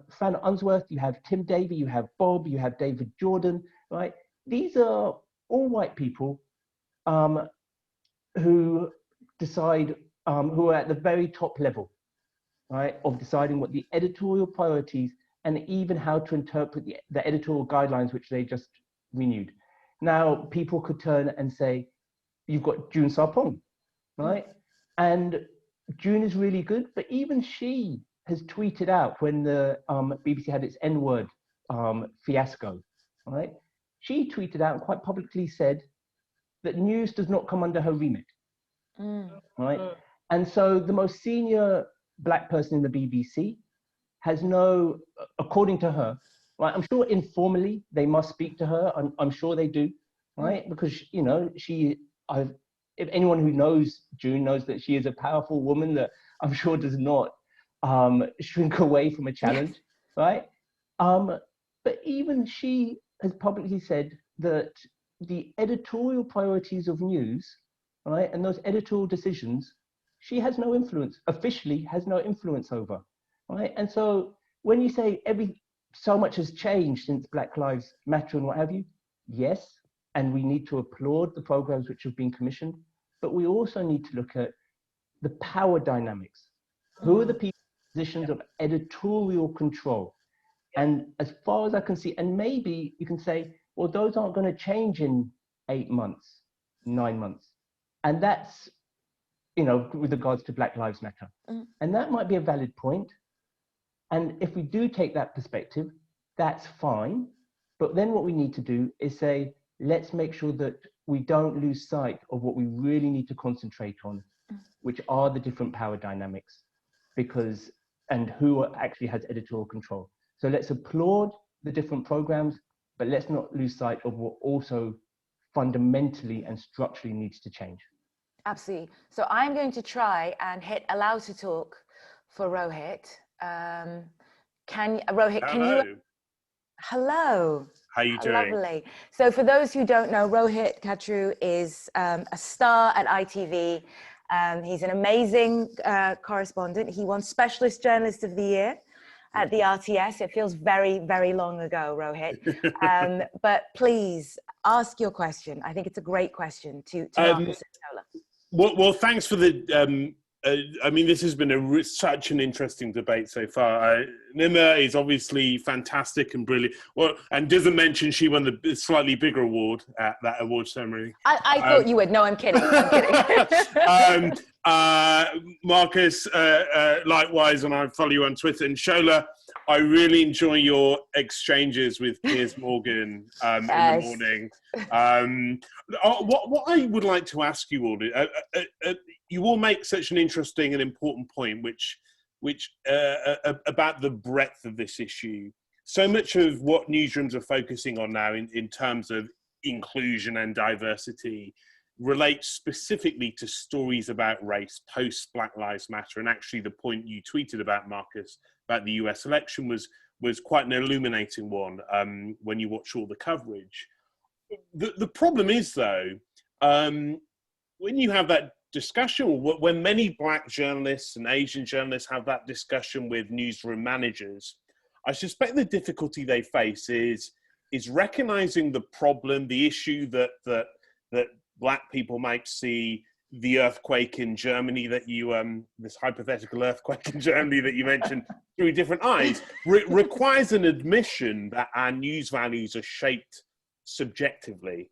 Fran Unsworth, you have Tim Davie, you have Bob, you have David Jordan, right? These are all white people who decide, who are at the very top level, right, of deciding what the editorial priorities and even how to interpret the editorial guidelines which they just renewed. Now, people could turn and say, you've got June Sarpong, right? And June is really good, but even she has tweeted out when the BBC had its N-word fiasco, right? she tweeted out and quite publicly said that news does not come under her remit, right? And so the most senior Black person in the BBC has no, according to her, right? I'm sure informally they must speak to her. I'm sure they do, right? Because, you know, if anyone who knows June knows that she is a powerful woman that I'm sure does not shrink away from a challenge, right? But even she has publicly said that the editorial priorities of news, right, and those editorial decisions, she has no influence, officially has no influence over, right? And so when you say so much has changed since Black Lives Matter and what have you, yes, and we need to applaud the programs which have been commissioned, but we also need to look at the power dynamics. Who are the people in positions of editorial control? And as far as I can see, and maybe you can say, well, those aren't going to change in 8 months, 9 months. And that's, you know, with regards to Black Lives Matter. And that might be a valid point. And if we do take that perspective, that's fine. But then what we need to do is say, let's make sure that we don't lose sight of what we really need to concentrate on, which are the different power dynamics, and who actually has editorial control. So let's applaud the different programs, but let's not lose sight of what also fundamentally and structurally needs to change. Absolutely. So I'm going to try and hit allow to talk for Rohit. Rohit, can you? Hello. How are you doing? Lovely. So for those who don't know, Rohit Katru is a star at ITV. He's an amazing correspondent. He won Specialist Journalist of the Year at the RTS. It feels very, very long ago, Rohit. But please ask your question. I think it's a great question to Marcus and Shola. Well, thanks for the. I mean, this has been such an interesting debate so far. Nima is obviously fantastic and brilliant. Well, and doesn't mention she won the slightly bigger award at that award ceremony. I thought you would. No, I'm kidding. I'm kidding. Marcus, likewise, and I follow you on Twitter. And Shola, I really enjoy your exchanges with Piers Morgan in the morning. What I would like to ask you all, you all make such an interesting and important point, which about the breadth of this issue. So much of what newsrooms are focusing on now in terms of inclusion and diversity relates specifically to stories about race post Black Lives Matter. And actually the point you tweeted about, Marcus, about the US election was quite an illuminating one when you watch all the coverage. The problem is, though, when you have that discussion, when many Black journalists and Asian journalists have that discussion with newsroom managers, I suspect the difficulty they face is recognizing the problem, the issue that Black people might see the earthquake in Germany that you, this hypothetical earthquake in Germany that you mentioned through different eyes, requires an admission that our news values are shaped subjectively.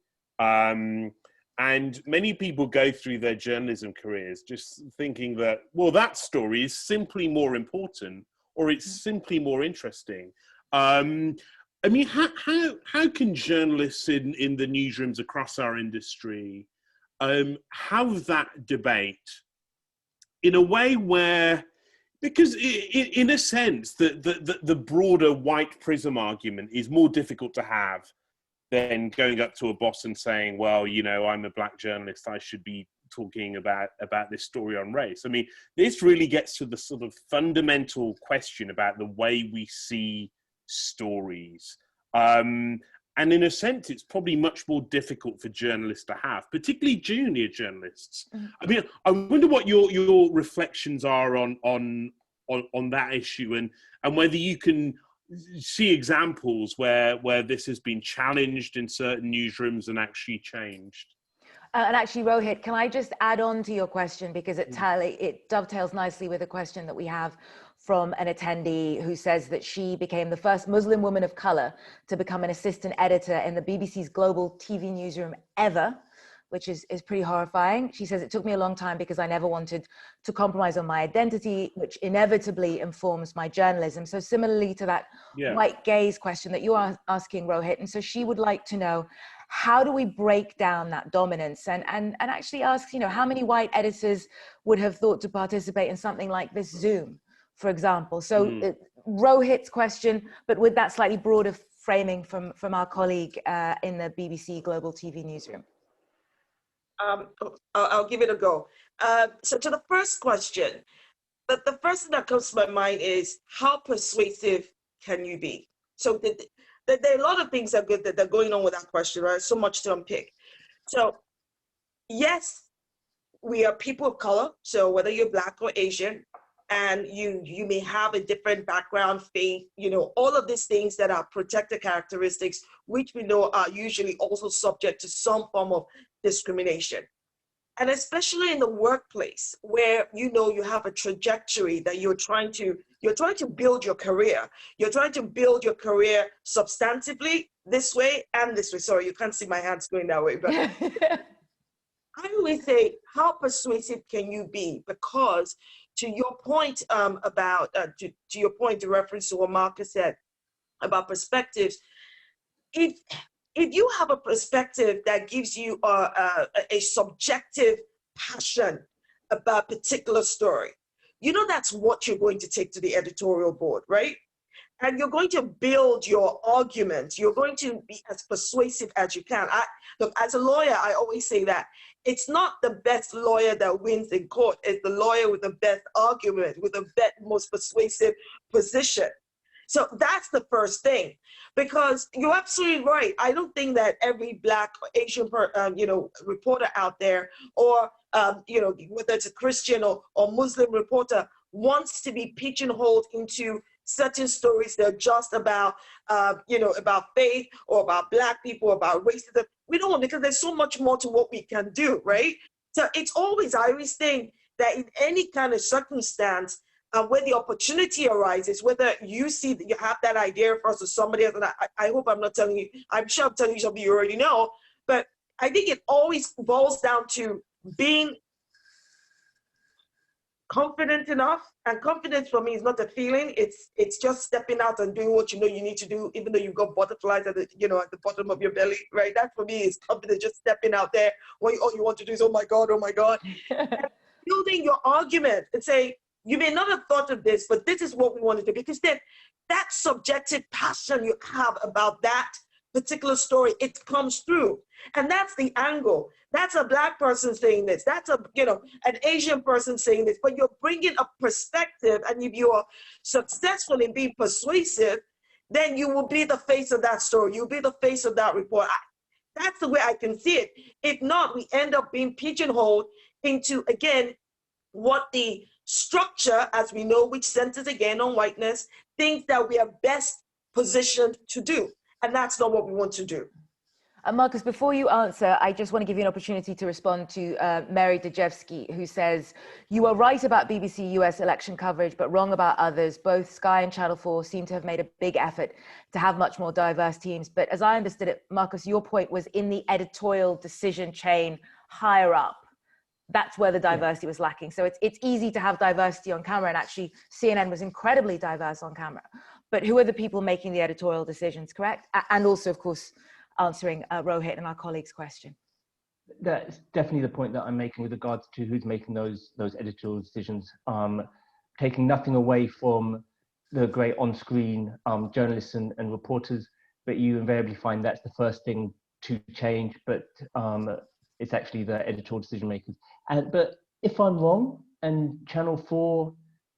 And many people go through their journalism careers just thinking that, well, that story is simply more important or it's simply more interesting. I mean, how can journalists in the newsrooms across our industry have that debate in a way where, because in a sense, the broader white prism argument is more difficult to have than going up to a boss and saying, well, you know, I'm a Black journalist, I should be talking about this story on race. I mean, this really gets to the sort of fundamental question about the way we see stories. And in a sense, it's probably much more difficult for journalists to have, particularly junior journalists. I mean, I wonder what your reflections are on that issue, and whether you can see examples where this has been challenged in certain newsrooms and actually changed. And actually, Rohit, can I just add on to your question, because it dovetails nicely with a question that we have from an attendee who says that she became the first Muslim woman of color to become an assistant editor in the BBC's global TV newsroom ever, which is pretty horrifying. She says, it took me a long time because I never wanted to compromise on my identity, which inevitably informs my journalism. So similarly to that white gaze question that you are asking, Rohit. And so she would like to know, how do we break down that dominance, and actually asks, you know, how many white editors would have thought to participate in something like this Zoom, for example? So Rohit's question, but with that slightly broader framing from our colleague in the BBC Global TV newsroom. I'll give it a go. So to the first question, the first thing that comes to my mind is, how persuasive can you be? So there are a lot of things that are going on with that question, right? So much to unpick. So yes, we are people of color. So whether you're Black or Asian, and you may have a different background, faith, you know, all of these things that are protected characteristics, which we know are usually also subject to some form of discrimination. And especially in the workplace, where you know you have a trajectory that you're trying to build your career. You're trying to build your career substantively this way and this way. Sorry, you can't see my hands going that way, but I always say, how persuasive can you be? Because to your point to your point in reference to what Marcus said about perspectives, if you have a perspective that gives you a subjective passion about a particular story, you know that's what you're going to take to the editorial board, right? And you're going to build your argument. You're going to be as persuasive as you can. Look, as a lawyer, I always say that it's not the best lawyer that wins in court. It's the lawyer with the best argument, with the most persuasive position. So that's the first thing, because you're absolutely right. I don't think that every Black or Asian, reporter out there, or whether it's a Christian or Muslim reporter, wants to be pigeonholed into certain stories that are just about, about faith or about Black people, about racism. We don't want, because there's so much more to what we can do, right? So it's always, I always think that in any kind of circumstance, where the opportunity arises, whether you see that you have that idea for us or somebody else, and I hope I'm not telling you, I'm sure I'm telling you something you already know, but I think it always boils down to being confident enough. And confidence for me is not a feeling, it's just stepping out and doing what you know you need to do, even though you've got butterflies at the bottom of your belly, right? That for me is confidence, just stepping out there when all you want to do is, oh my God. Building your argument and say, you may not have thought of this, but this is what we want to do. Because then that subjective passion you have about that particular story, it comes through. And that's the angle. That's a Black person saying this. That's an Asian person saying this. But you're bringing a perspective, and if you are successful in being persuasive, then you will be the face of that story. You'll be the face of that report. That's the way I can see it. If not, we end up being pigeonholed into, again, what the structure, as we know, which centers again on whiteness, thinks that we are best positioned to do. And that's not what we want to do. Marcus, before you answer, I just want to give you an opportunity to respond to Mary Dejevsky, who says, you are right about BBC US election coverage, but wrong about others. Both Sky and Channel 4 seem to have made a big effort to have much more diverse teams. But as I understood it, Marcus, your point was in the editorial decision chain higher up. That's where the diversity was lacking. So it's easy to have diversity on camera, and actually CNN was incredibly diverse on camera. But who are the people making the editorial decisions, correct? And also, of course, answering Rohit and our colleague's question. That's definitely the point that I'm making with regards to who's making those editorial decisions. Taking nothing away from the great on-screen journalists and reporters, but you invariably find that's the first thing to change. But it's actually the editorial decision makers. But if I'm wrong, and Channel 4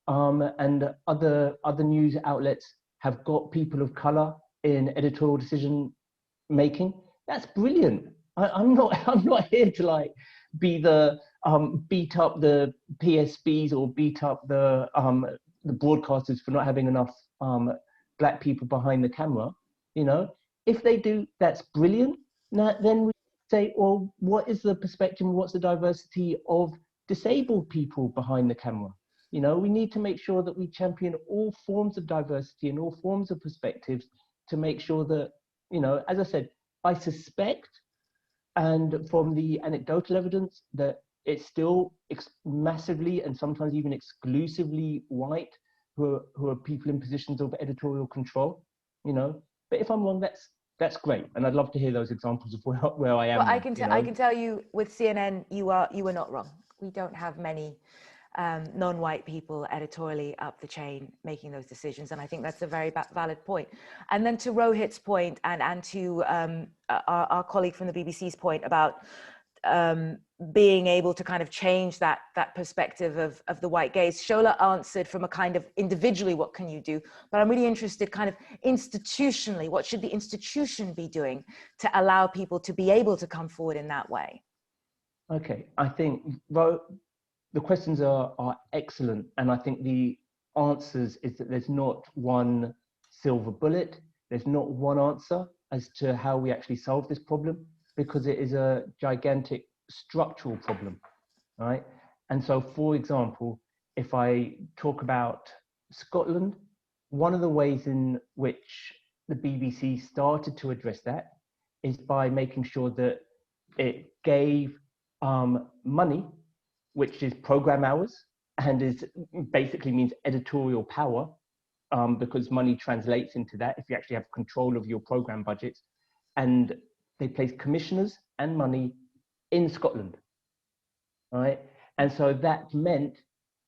and other news outlets have got people of color in editorial decision making, that's brilliant. I'm not here to be the beat up the PSBs or beat up the broadcasters for not having enough Black people behind the camera. If they do, that's brilliant. Now, then we say, well, what is the perspective? What's the diversity of disabled people behind the camera? We need to make sure that we champion all forms of diversity and all forms of perspectives to make sure that, as I said, I suspect And from the anecdotal evidence, that it's still massively and sometimes even exclusively white who are people in positions of editorial control, you know. But if I'm wrong, that's great, and I'd love to hear those examples of where I am. Well, I can tell you with CNN, you were not wrong. We don't have many non-white people editorially up the chain making those decisions, and I think that's a very valid point. And then to Rohit's point, and to our colleague from the BBC's point about being able to kind of change that perspective of the white gaze, Shola answered from a kind of individually, what can you do? But I'm really interested kind of institutionally, what should the institution be doing to allow people to be able to come forward in that way? Okay, I think the questions are excellent, and I think the answers is that there's not one silver bullet, there's not one answer as to how we actually solve this problem, because it is a gigantic structural problem, right? And so, for example, if I talk about Scotland, one of the ways in which the BBC started to address that is by making sure that it gave money, which is program hours, and is basically means editorial power, because money translates into that if you actually have control of your program budgets. And they placed commissioners and money in Scotland, right? And so that meant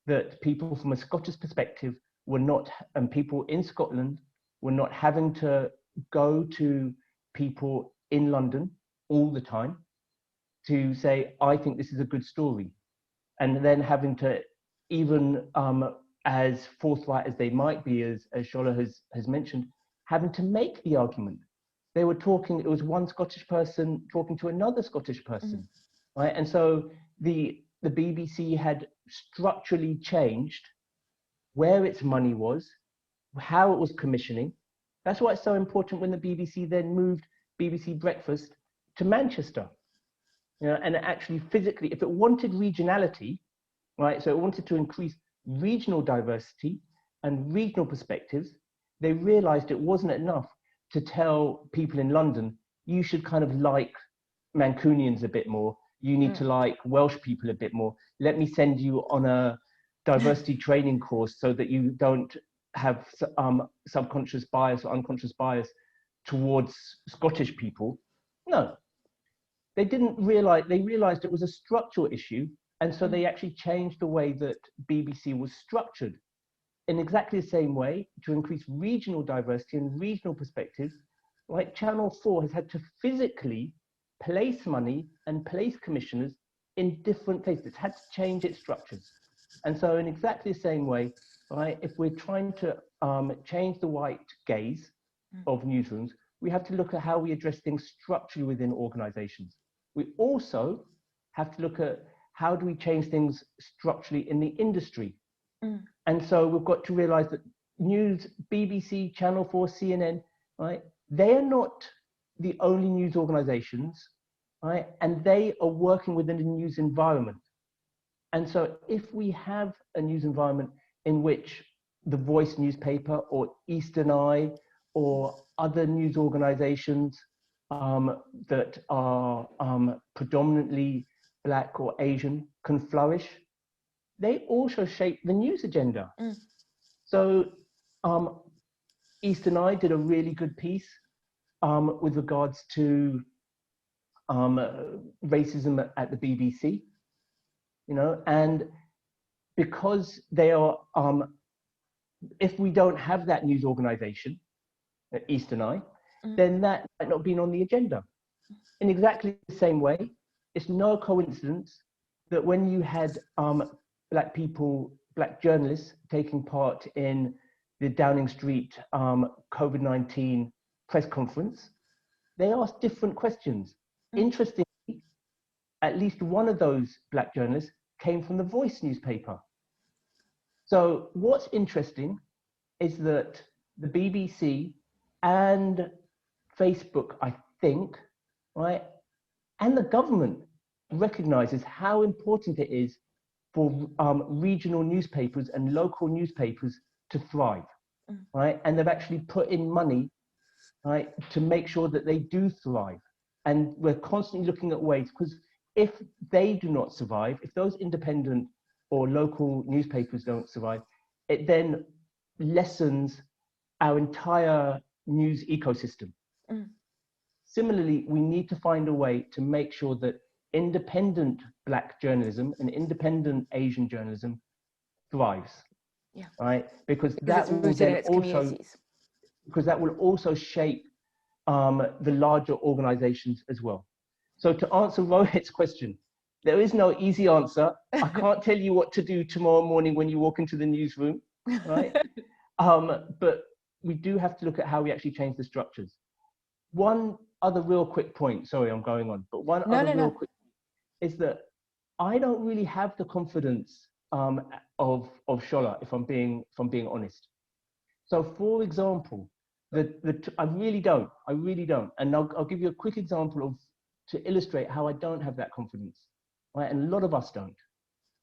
that people from a Scottish perspective were not, and people in Scotland were not having to go to people in London all the time to say, I think this is a good story. And then having to, even as forthright as they might be, as Shola has mentioned, having to make the argument. They were talking, it was one Scottish person talking to another Scottish person, right? And so the BBC had structurally changed where its money was, how it was commissioning. That's why it's so important when the BBC then moved BBC Breakfast to Manchester. You know, and actually physically, if it wanted regionality, right, so it wanted to increase regional diversity and regional perspectives, they realized it wasn't enough to tell people in London, you should kind of like Mancunians a bit more, you need to like Welsh people a bit more, let me send you on a diversity training course so that you don't have subconscious bias or unconscious bias towards Scottish people. No, they didn't realize, they realized it was a structural issue, and so they actually changed the way that BBC was structured in exactly the same way to increase regional diversity and regional perspectives. Like Channel 4 has had to physically place money and place commissioners in different places. It's had to change its structures. And so in exactly the same way, right, if we're trying to change the white gaze of newsrooms, we have to look at how we address things structurally within organizations. We also have to look at how do we change things structurally in the industry. And so we've got to realize that news, BBC, Channel 4, CNN, right, they are not the only news organizations, right, and they are working within a news environment. And so if we have a news environment in which the Voice newspaper or Eastern Eye or other news organizations that are predominantly Black or Asian can flourish, they also shape the news agenda. So Eastern Eye did a really good piece with regards to racism at the BBC, you know, and because they are, if we don't have that news organization, Eastern Eye, then that might not be on the agenda. In exactly the same way, it's no coincidence that when you had Black people, Black journalists taking part in the Downing Street COVID-19 press conference, they asked different questions. Interestingly, at least one of those Black journalists came from the Voice newspaper. So what's interesting is that the BBC and Facebook, I think, right, and the government recognizes how important it is for regional newspapers and local newspapers to thrive, right? And they've actually put in money, right, to make sure that they do thrive. And we're constantly looking at ways, because if they do not survive, if those independent or local newspapers don't survive, it then lessens our entire news ecosystem. Similarly, we need to find a way to make sure that independent Black journalism and independent Asian journalism thrives. Yeah. Right? Because it's rooted in its communities. Because that will also shape the larger organizations as well. So to answer Rohit's question, there is no easy answer. I can't tell you what to do tomorrow morning when you walk into the newsroom, right? But we do have to look at how we actually change the structures. One other real quick point, sorry, I'm going on, but one other real quick point is that I don't really have the confidence of Shola, if I'm being honest. So for example, I really don't. And I'll give you a quick example to illustrate how I don't have that confidence, right? And a lot of us don't.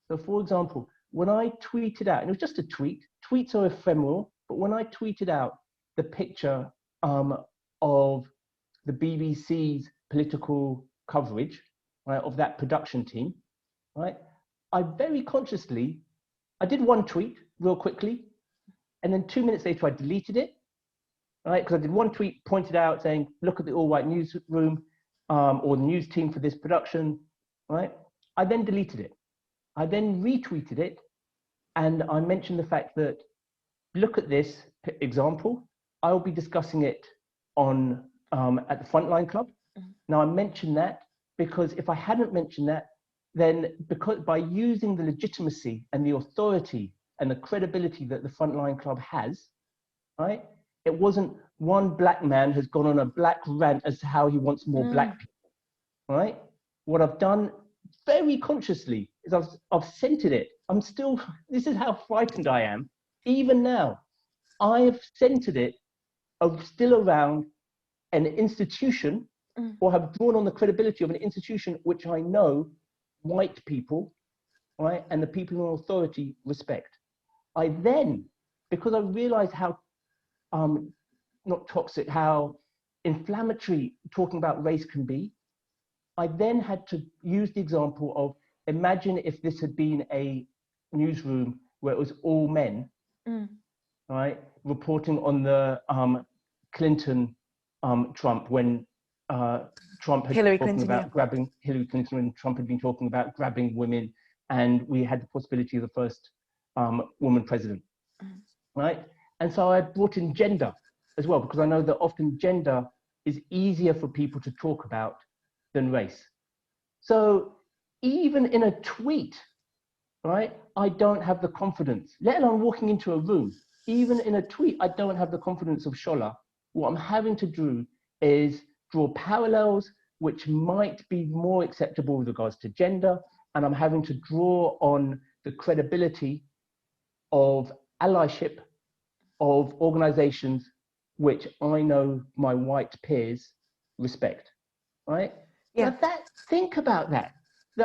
So for example, when I tweeted out, and it was just a tweet, tweets are ephemeral, but when I tweeted out the picture of the BBC's political coverage, right, of that production team, right, I very consciously, I did one tweet real quickly, and then 2 minutes later I deleted it, right, because I did one tweet, pointed out saying, look at the all-white newsroom, or the news team for this production, right? I then deleted it. I then retweeted it, and I mentioned the fact that, look at this example. I'll be discussing it on at the Frontline Club. Now I mentioned that because if I hadn't mentioned that, then by using the legitimacy and the authority and the credibility that the Frontline Club has, right? It wasn't one Black man has gone on a Black rant as to how he wants more Black people, right? What I've done very consciously is I've centered it. This is how frightened I am. Even now, I have centered it still around an institution, or have drawn on the credibility of an institution which I know white people, right, and the people in authority respect. I then, because I realized how not toxic, how inflammatory talking about race can be, I then had to use the example of, imagine if this had been a newsroom where it was all men, right, reporting on the Clinton Trump, when Trump had been talking about grabbing Hillary Clinton, when Trump had been talking about grabbing women, and we had the possibility of the first woman president, right? And so I brought in gender as well, because I know that often gender is easier for people to talk about than race. So even in a tweet, right, I don't have the confidence, let alone walking into a room. Even in a tweet, I don't have the confidence of Shola. What I'm having to do is draw parallels which might be more acceptable with regards to gender, and I'm having to draw on the credibility of allyship of organizations which I know my white peers respect, right? Yeah. Now think about that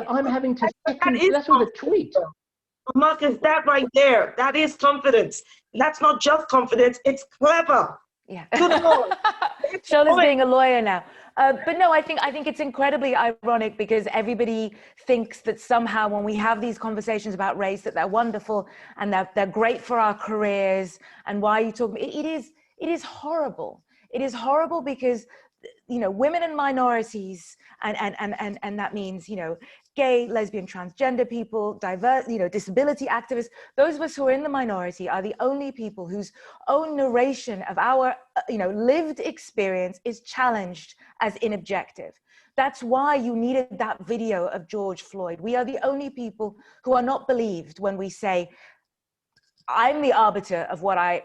I'm having to that's with a tweet. Marcus, that right there, that is confidence. That's not just confidence, it's clever. Yeah. Good Lord. Shola's being a lawyer now. But no, I think it's incredibly ironic, because everybody thinks that somehow when we have these conversations about race, that they're wonderful and they're great for our careers. And why are you talking? It is horrible. It is horrible because, you know, women and minorities, and that means, you know, gay, lesbian, transgender people, diverse, you know, disability activists, those of us who are in the minority are the only people whose own narration of our, you know, lived experience is challenged as inobjective. That's why you needed that video of George Floyd. We are the only people who are not believed when we say, I'm the arbiter of what I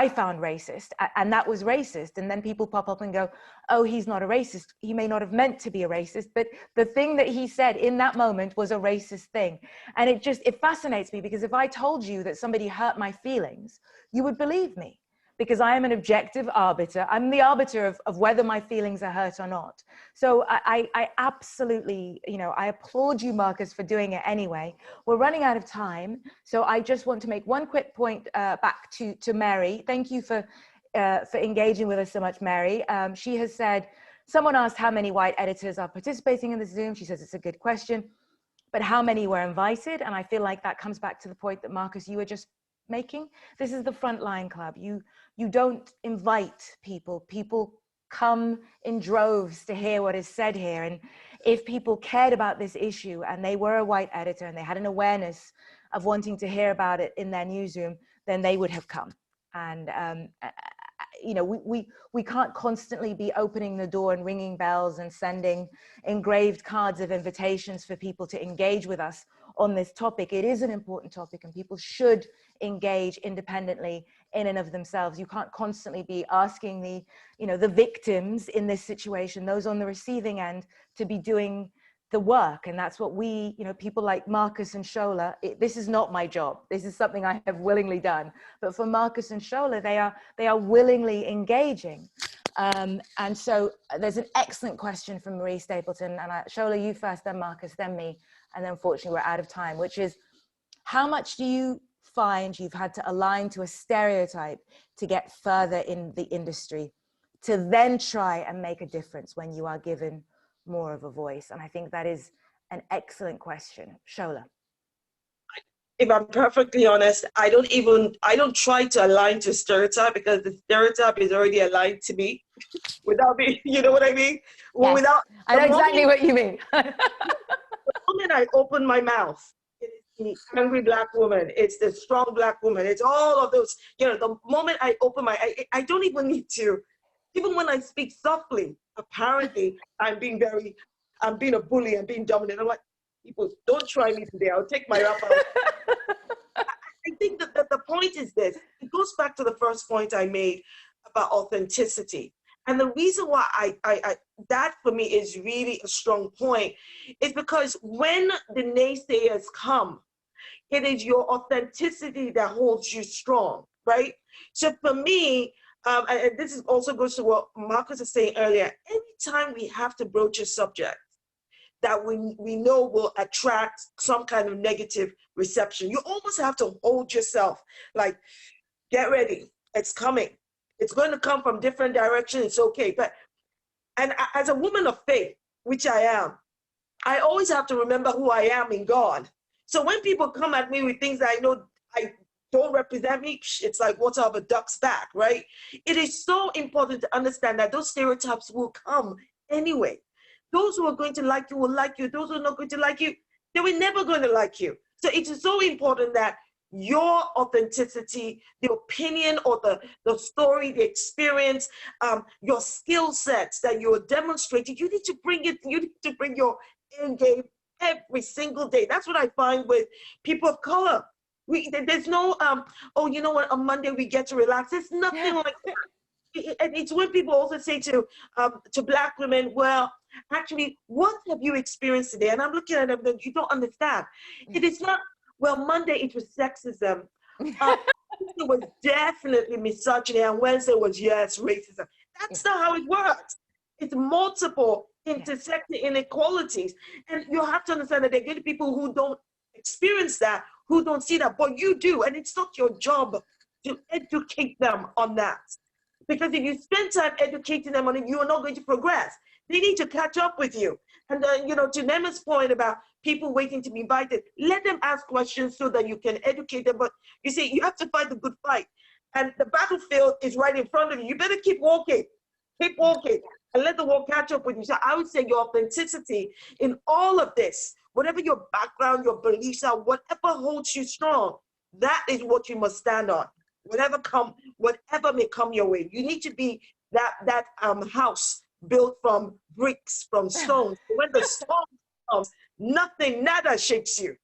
found racist, and that was racist. And then people pop up and go, oh, he's not a racist. He may not have meant to be a racist, but the thing that he said in that moment was a racist thing. And it fascinates me, because if I told you that somebody hurt my feelings, you would believe me, because I am an objective arbiter. I'm the arbiter of whether my feelings are hurt or not. So I absolutely, you know, I applaud you, Marcus, for doing it anyway. We're running out of time. So I just want to make one quick point back to Mary. Thank you for engaging with us so much, Mary. She has said, someone asked how many white editors are participating in the Zoom. She says it's a good question, but how many were invited? And I feel like that comes back to the point that Marcus, you were just making. This is the Frontline Club. You don't invite people. People come in droves to hear what is said here. And if people cared about this issue and they were a white editor and they had an awareness of wanting to hear about it in their newsroom, then they would have come. And you know, we can't constantly be opening the door and ringing bells and sending engraved cards of invitations for people to engage with us on this topic. It is an important topic and people should engage independently in and of themselves. You can't constantly be asking the, you know, the victims in this situation, those on the receiving end, to be doing the work. And that's what we, you know, people like Marcus and Shola, this is not my job. This is something I have willingly done. But for Marcus and Shola, they are willingly engaging. And so there's an excellent question from Marie Stapleton. And Shola, you first, then Marcus, then me. And then unfortunately we're out of time, which is, how much do you find you've had to align to a stereotype to get further in the industry, to then try and make a difference when you are given more of a voice? And I think that is an excellent question. Shola. If I'm perfectly honest, I don't try to align to stereotype, because the stereotype is already aligned to me without me, you know what I mean? Yes, Without, I know exactly what you mean. The moment I open my mouth, it is the angry Black woman, it's the strong Black woman, it's all of those, you know, the moment I open I don't even need to, even when I speak softly, apparently I'm being a bully, I'm being dominant. I'm like, people, don't try me today, I'll take my rap out. I think that the point is this, it goes back to the first point I made about authenticity. And the reason why I that for me is really a strong point is because when the naysayers come, it is your authenticity that holds you strong, right? So for me, and this is also goes to what Marcus was saying earlier, anytime we have to broach a subject that we know will attract some kind of negative reception, you almost have to hold yourself, like, get ready, it's coming. It's going to come from different directions, it's okay. And as a woman of faith, which I am, I always have to remember who I am in God. So when people come at me with things that I know I don't represent me, it's like water off a duck's back, right? It is so important to understand that those stereotypes will come anyway. Those who are going to like you will like you. Those who are not going to like you, they were never going to like you. So it is so important that your authenticity, the opinion or the story, the experience, your skill sets that you're demonstrating, you need to bring it, you need to bring your A game every single day. That's what I find with people of color. There's no, oh, you know what, on Monday we get to relax. There's nothing like that. And it's when people also say to Black women, well, actually, what have you experienced today? And I'm looking at them, you don't understand. It is not, well, Monday it was sexism. It was definitely misogyny, and Wednesday was, yes, racism. That's not how it works. It's multiple intersecting inequalities. And you have to understand that there are going to be people who don't experience that, who don't see that, but you do. And it's not your job to educate them on that. Because if you spend time educating them on it, you are not going to progress. They need to catch up with you. And you know, to Nema's point about people waiting to be invited, let them ask questions so that you can educate them. But you see, you have to fight the good fight. And the battlefield is right in front of you. You better keep walking, and let the war catch up with you. So I would say your authenticity in all of this, whatever your background, your beliefs are, whatever holds you strong, that is what you must stand on. Whatever may come your way, you need to be that house built from bricks, from stones. When the storm comes, nothing, nada shakes you.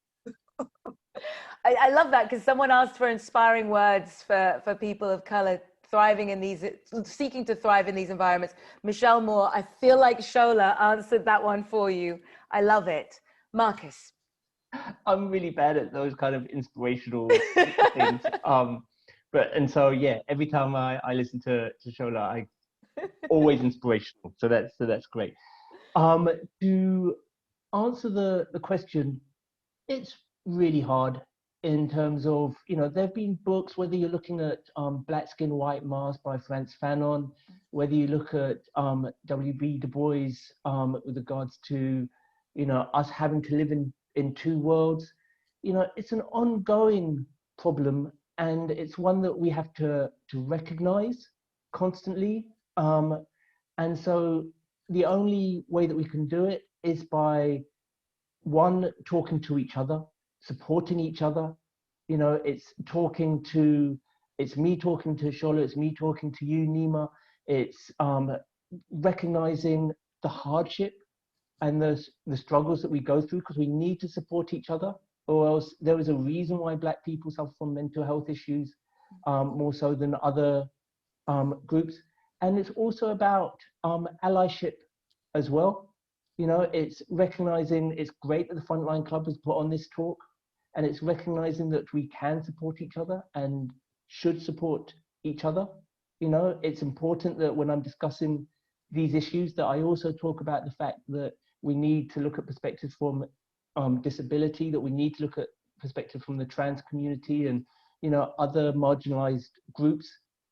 I love that, because someone asked for inspiring words for people of color thriving in these, seeking to thrive in these environments. Michelle Moore, I feel like Shola answered that one for you. I love it. Marcus. I'm really bad at those kind of inspirational things. And so yeah, every time I listen to Shola, I always inspirational. So that's great. To answer the question, it's really hard. in terms of, you know, there have been books, whether you're looking at Black Skin, White Mask by Frantz Fanon, whether you look at W.B. Du Bois with regards to, you know, us having to live in two worlds. You know, it's an ongoing problem, and it's one that we have to recognize constantly. And so the only way that we can do it is by, one, talking to each other, supporting each other. You know, it's me talking to Shola, it's me talking to you, Nima. It's recognizing the hardship and the struggles that we go through, because we need to support each other, or else there is a reason why Black people suffer from mental health issues more so than other groups. And it's also about allyship as well. You know, it's recognizing, it's great that the Frontline Club has put on this talk, and it's recognizing that we can support each other and should support each other. You know, it's important that when I'm discussing these issues, that I also talk about the fact that we need to look at perspectives from disability, that we need to look at perspectives from the trans community and, you know, other marginalized groups,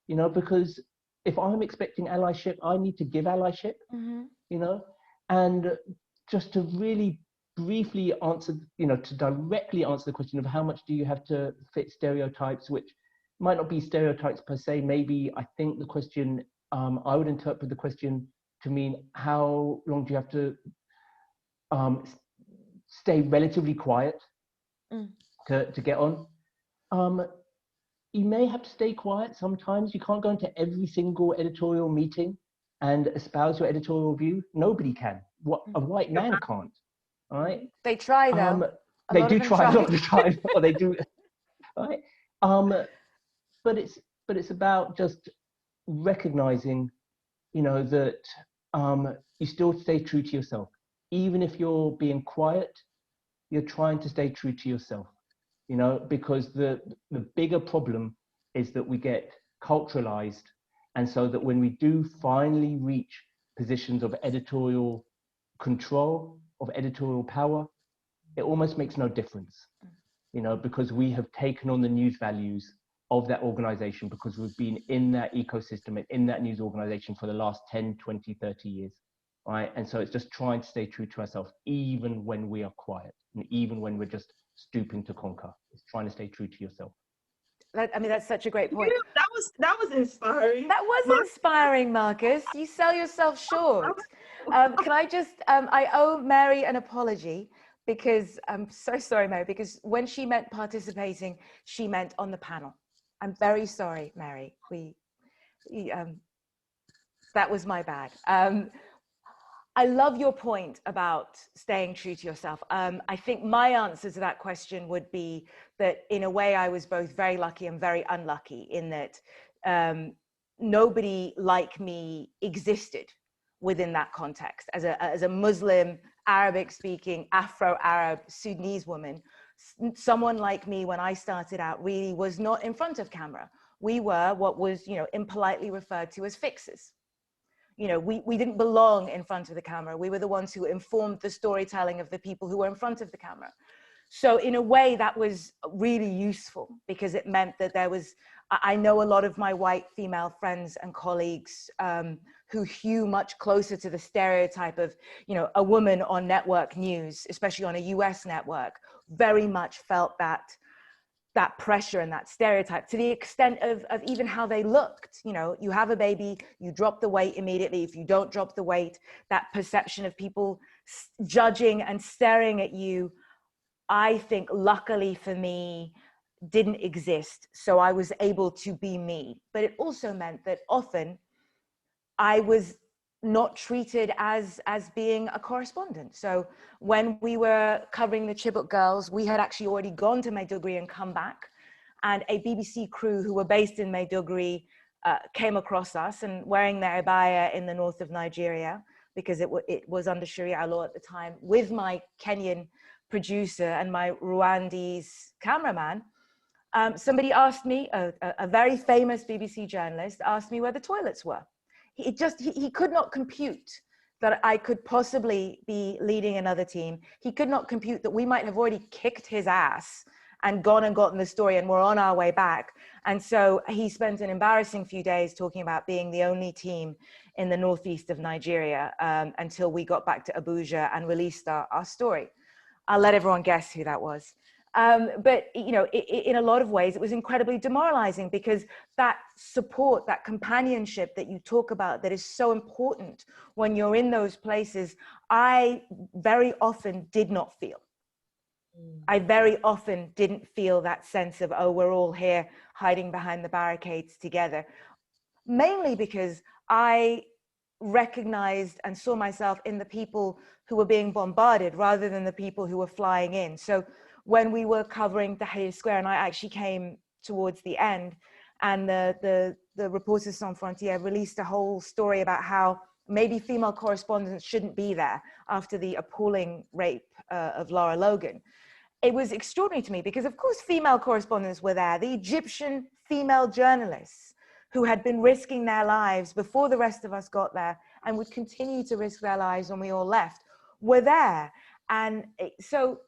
you know, because if I'm expecting allyship, I need to give allyship, you know. And just to really briefly answer, you know, to directly answer the question of how much do you have to fit stereotypes, which might not be stereotypes per se. Maybe I think the question, I would interpret the question to mean, how long do you have to stay relatively quiet to get on? You may have to stay quiet sometimes. You can't go into every single editorial meeting and espouse your editorial view. Nobody can. What a white man can't. All right. They try though. They do try a lot of the time, or they do. Right. But it's about just recognizing, you know, that you still stay true to yourself. Even if you're being quiet, you're trying to stay true to yourself, you know, because the bigger problem is that we get culturalized. And so that when we do finally reach positions of editorial control, of editorial power, it almost makes no difference, you know, because we have taken on the news values of that organization, because we've been in that ecosystem and in that news organization for the last 10, 20, 30 years, right? And so it's just trying to stay true to ourselves, even when we are quiet and even when we're just stooping to conquer. It's trying to stay true to yourself. I mean, that's such a great point. That was inspiring. That was inspiring, Marcus. You sell yourself short. Can I just, I owe Mary an apology, because I'm so sorry, Mary, because when she meant participating, she meant on the panel. I'm very sorry, Mary. That was my bad. I love your point about staying true to yourself. I think my answer to that question would be that in a way I was both very lucky and very unlucky, in that nobody like me existed within that context. As a Muslim, Arabic speaking, Afro-Arab, Sudanese woman, someone like me when I started out really was not in front of camera. We were what was, you know, impolitely referred to as fixers. You know, we didn't belong in front of the camera. We were the ones who informed the storytelling of the people who were in front of the camera. So in a way that was really useful, because it meant that there was, I know a lot of my white female friends and colleagues who hew much closer to the stereotype of, you know, a woman on network news, especially on a US network, very much felt that pressure and that stereotype, to the extent of even how they looked. You know, you have a baby, you drop the weight immediately. If you don't drop the weight, that perception of people judging and staring at you, I think luckily for me, didn't exist. So I was able to be me. But it also meant that often I was not treated as being a correspondent. So when we were covering the Chibok girls, we had actually already gone to Maiduguri and come back, and a BBC crew who were based in Maiduguri came across us, and wearing their abaya in the north of Nigeria, because it was under Sharia law at the time, with my Kenyan producer and my Rwandese cameraman, somebody asked me, a very famous BBC journalist asked me where the toilets were. He could not compute that I could possibly be leading another team. He could not compute that we might have already kicked his ass and gone and gotten the story, and we're on our way back. And so he spent an embarrassing few days talking about being the only team in the northeast of Nigeria until we got back to Abuja and released our story. I'll let everyone guess who that was. But, you know, in a lot of ways, it was incredibly demoralizing, because that support, that companionship that you talk about, that is so important when you're in those places, I very often did not feel. I very often didn't feel that sense of, oh, we're all here hiding behind the barricades together. Mainly because I recognized and saw myself in the people who were being bombarded rather than the people who were flying in. So when we were covering Tahrir Square, and I actually came towards the end, and the Reporters Sans Frontières released a whole story about how maybe female correspondents shouldn't be there after the appalling rape of Laura Logan. It was extraordinary to me because, of course, female correspondents were there. The Egyptian female journalists who had been risking their lives before the rest of us got there and would continue to risk their lives when we all left were there. And so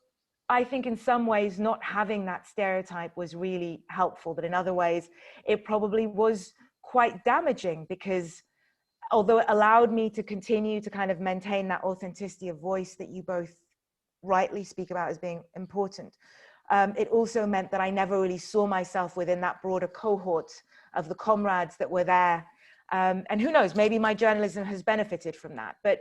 I think in some ways not having that stereotype was really helpful, but in other ways it probably was quite damaging, because although it allowed me to continue to kind of maintain that authenticity of voice that you both rightly speak about as being important, it also meant that I never really saw myself within that broader cohort of the comrades that were there. And who knows, maybe my journalism has benefited from that. But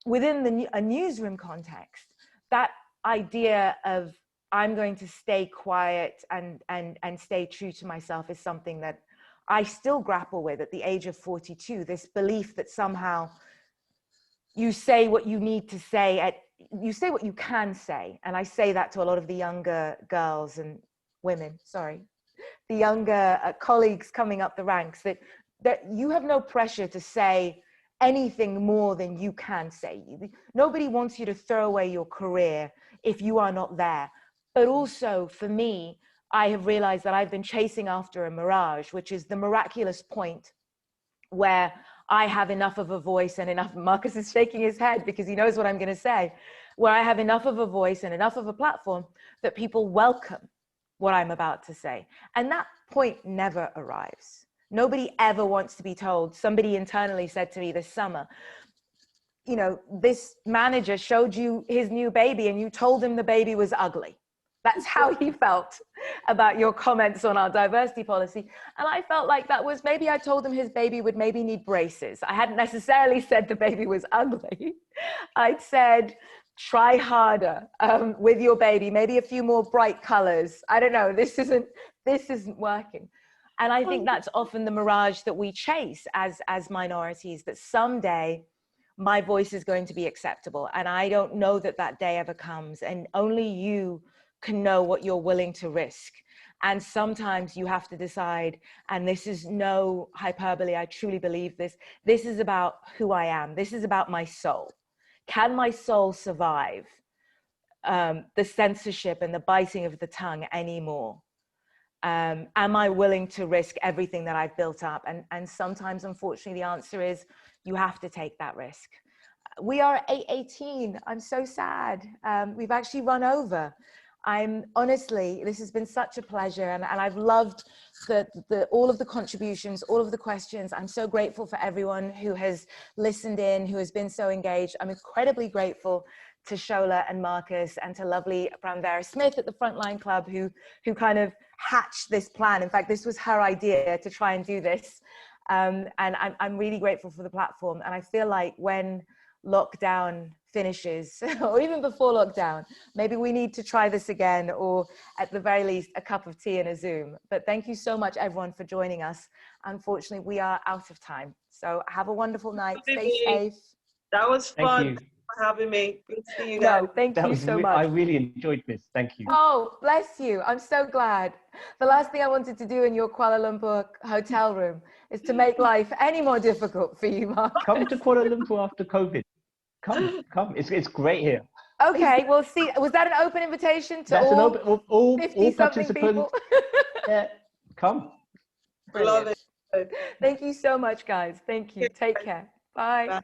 within a newsroom context, that idea of I'm going to stay quiet and stay true to myself is something that I still grapple with at the age of 42, this belief that somehow you say what you need to say, you say what you can say. And I say that to a lot of the younger girls and women, the younger colleagues coming up the ranks, that you have no pressure to say anything more than you can say. Nobody wants you to throw away your career if you are not there. But also for me, I have realized that I've been chasing after a mirage, which is the miraculous point where I have enough of a voice and enough, Marcus is shaking his head because he knows what I'm going to say, where I have enough of a voice and enough of a platform that people welcome what I'm about to say. And that point never arrives. Nobody ever wants to be told. Somebody internally said to me this summer, you know, this manager showed you his new baby and you told him the baby was ugly. That's how he felt about your comments on our diversity policy. And I felt like that was, maybe I told him his baby would maybe need braces. I hadn't necessarily said the baby was ugly. I'd said, try harder with your baby, maybe a few more bright colors. I don't know, this isn't working. And I think that's often the mirage that we chase as minorities, that someday my voice is going to be acceptable. And I don't know that that day ever comes. And only you can know what you're willing to risk. And sometimes you have to decide, and this is no hyperbole, I truly believe this is about who I am. This is about my soul. Can my soul survive the censorship and the biting of the tongue anymore? Am I willing to risk everything that I've built up? And sometimes, unfortunately, the answer is you have to take that risk. We are at 8:18. I'm so sad. We've actually run over. Honestly, this has been such a pleasure, and I've loved all of the contributions, all of the questions. I'm so grateful for everyone who has listened in, who has been so engaged. I'm incredibly grateful to Shola and Marcus and to lovely Pranvera Smith at the Frontline Club who kind of hatched this plan. In fact, this was her idea to try and do this. And I'm really grateful for the platform. And I feel like when lockdown finishes, or even before lockdown, maybe we need to try this again, or at the very least a cup of tea and a Zoom. But thank you so much, everyone, for joining us. Unfortunately, we are out of time, so have a wonderful night. Stay safe. That was fun. Thank you for having me. Good to see you guys. No, thank you so much. I really enjoyed this. Thank you. Oh, bless you. I'm so glad. The last thing I wanted to do in your Kuala Lumpur hotel room is to make life any more difficult for you, Mark. Come to Kuala Lumpur after COVID. Come. It's great here. Okay, we'll see. Was that an open invitation to That's all 50-something participants? Yeah, come. Love it. Thank you so much, guys. Thank you. Take care. Bye. Bye.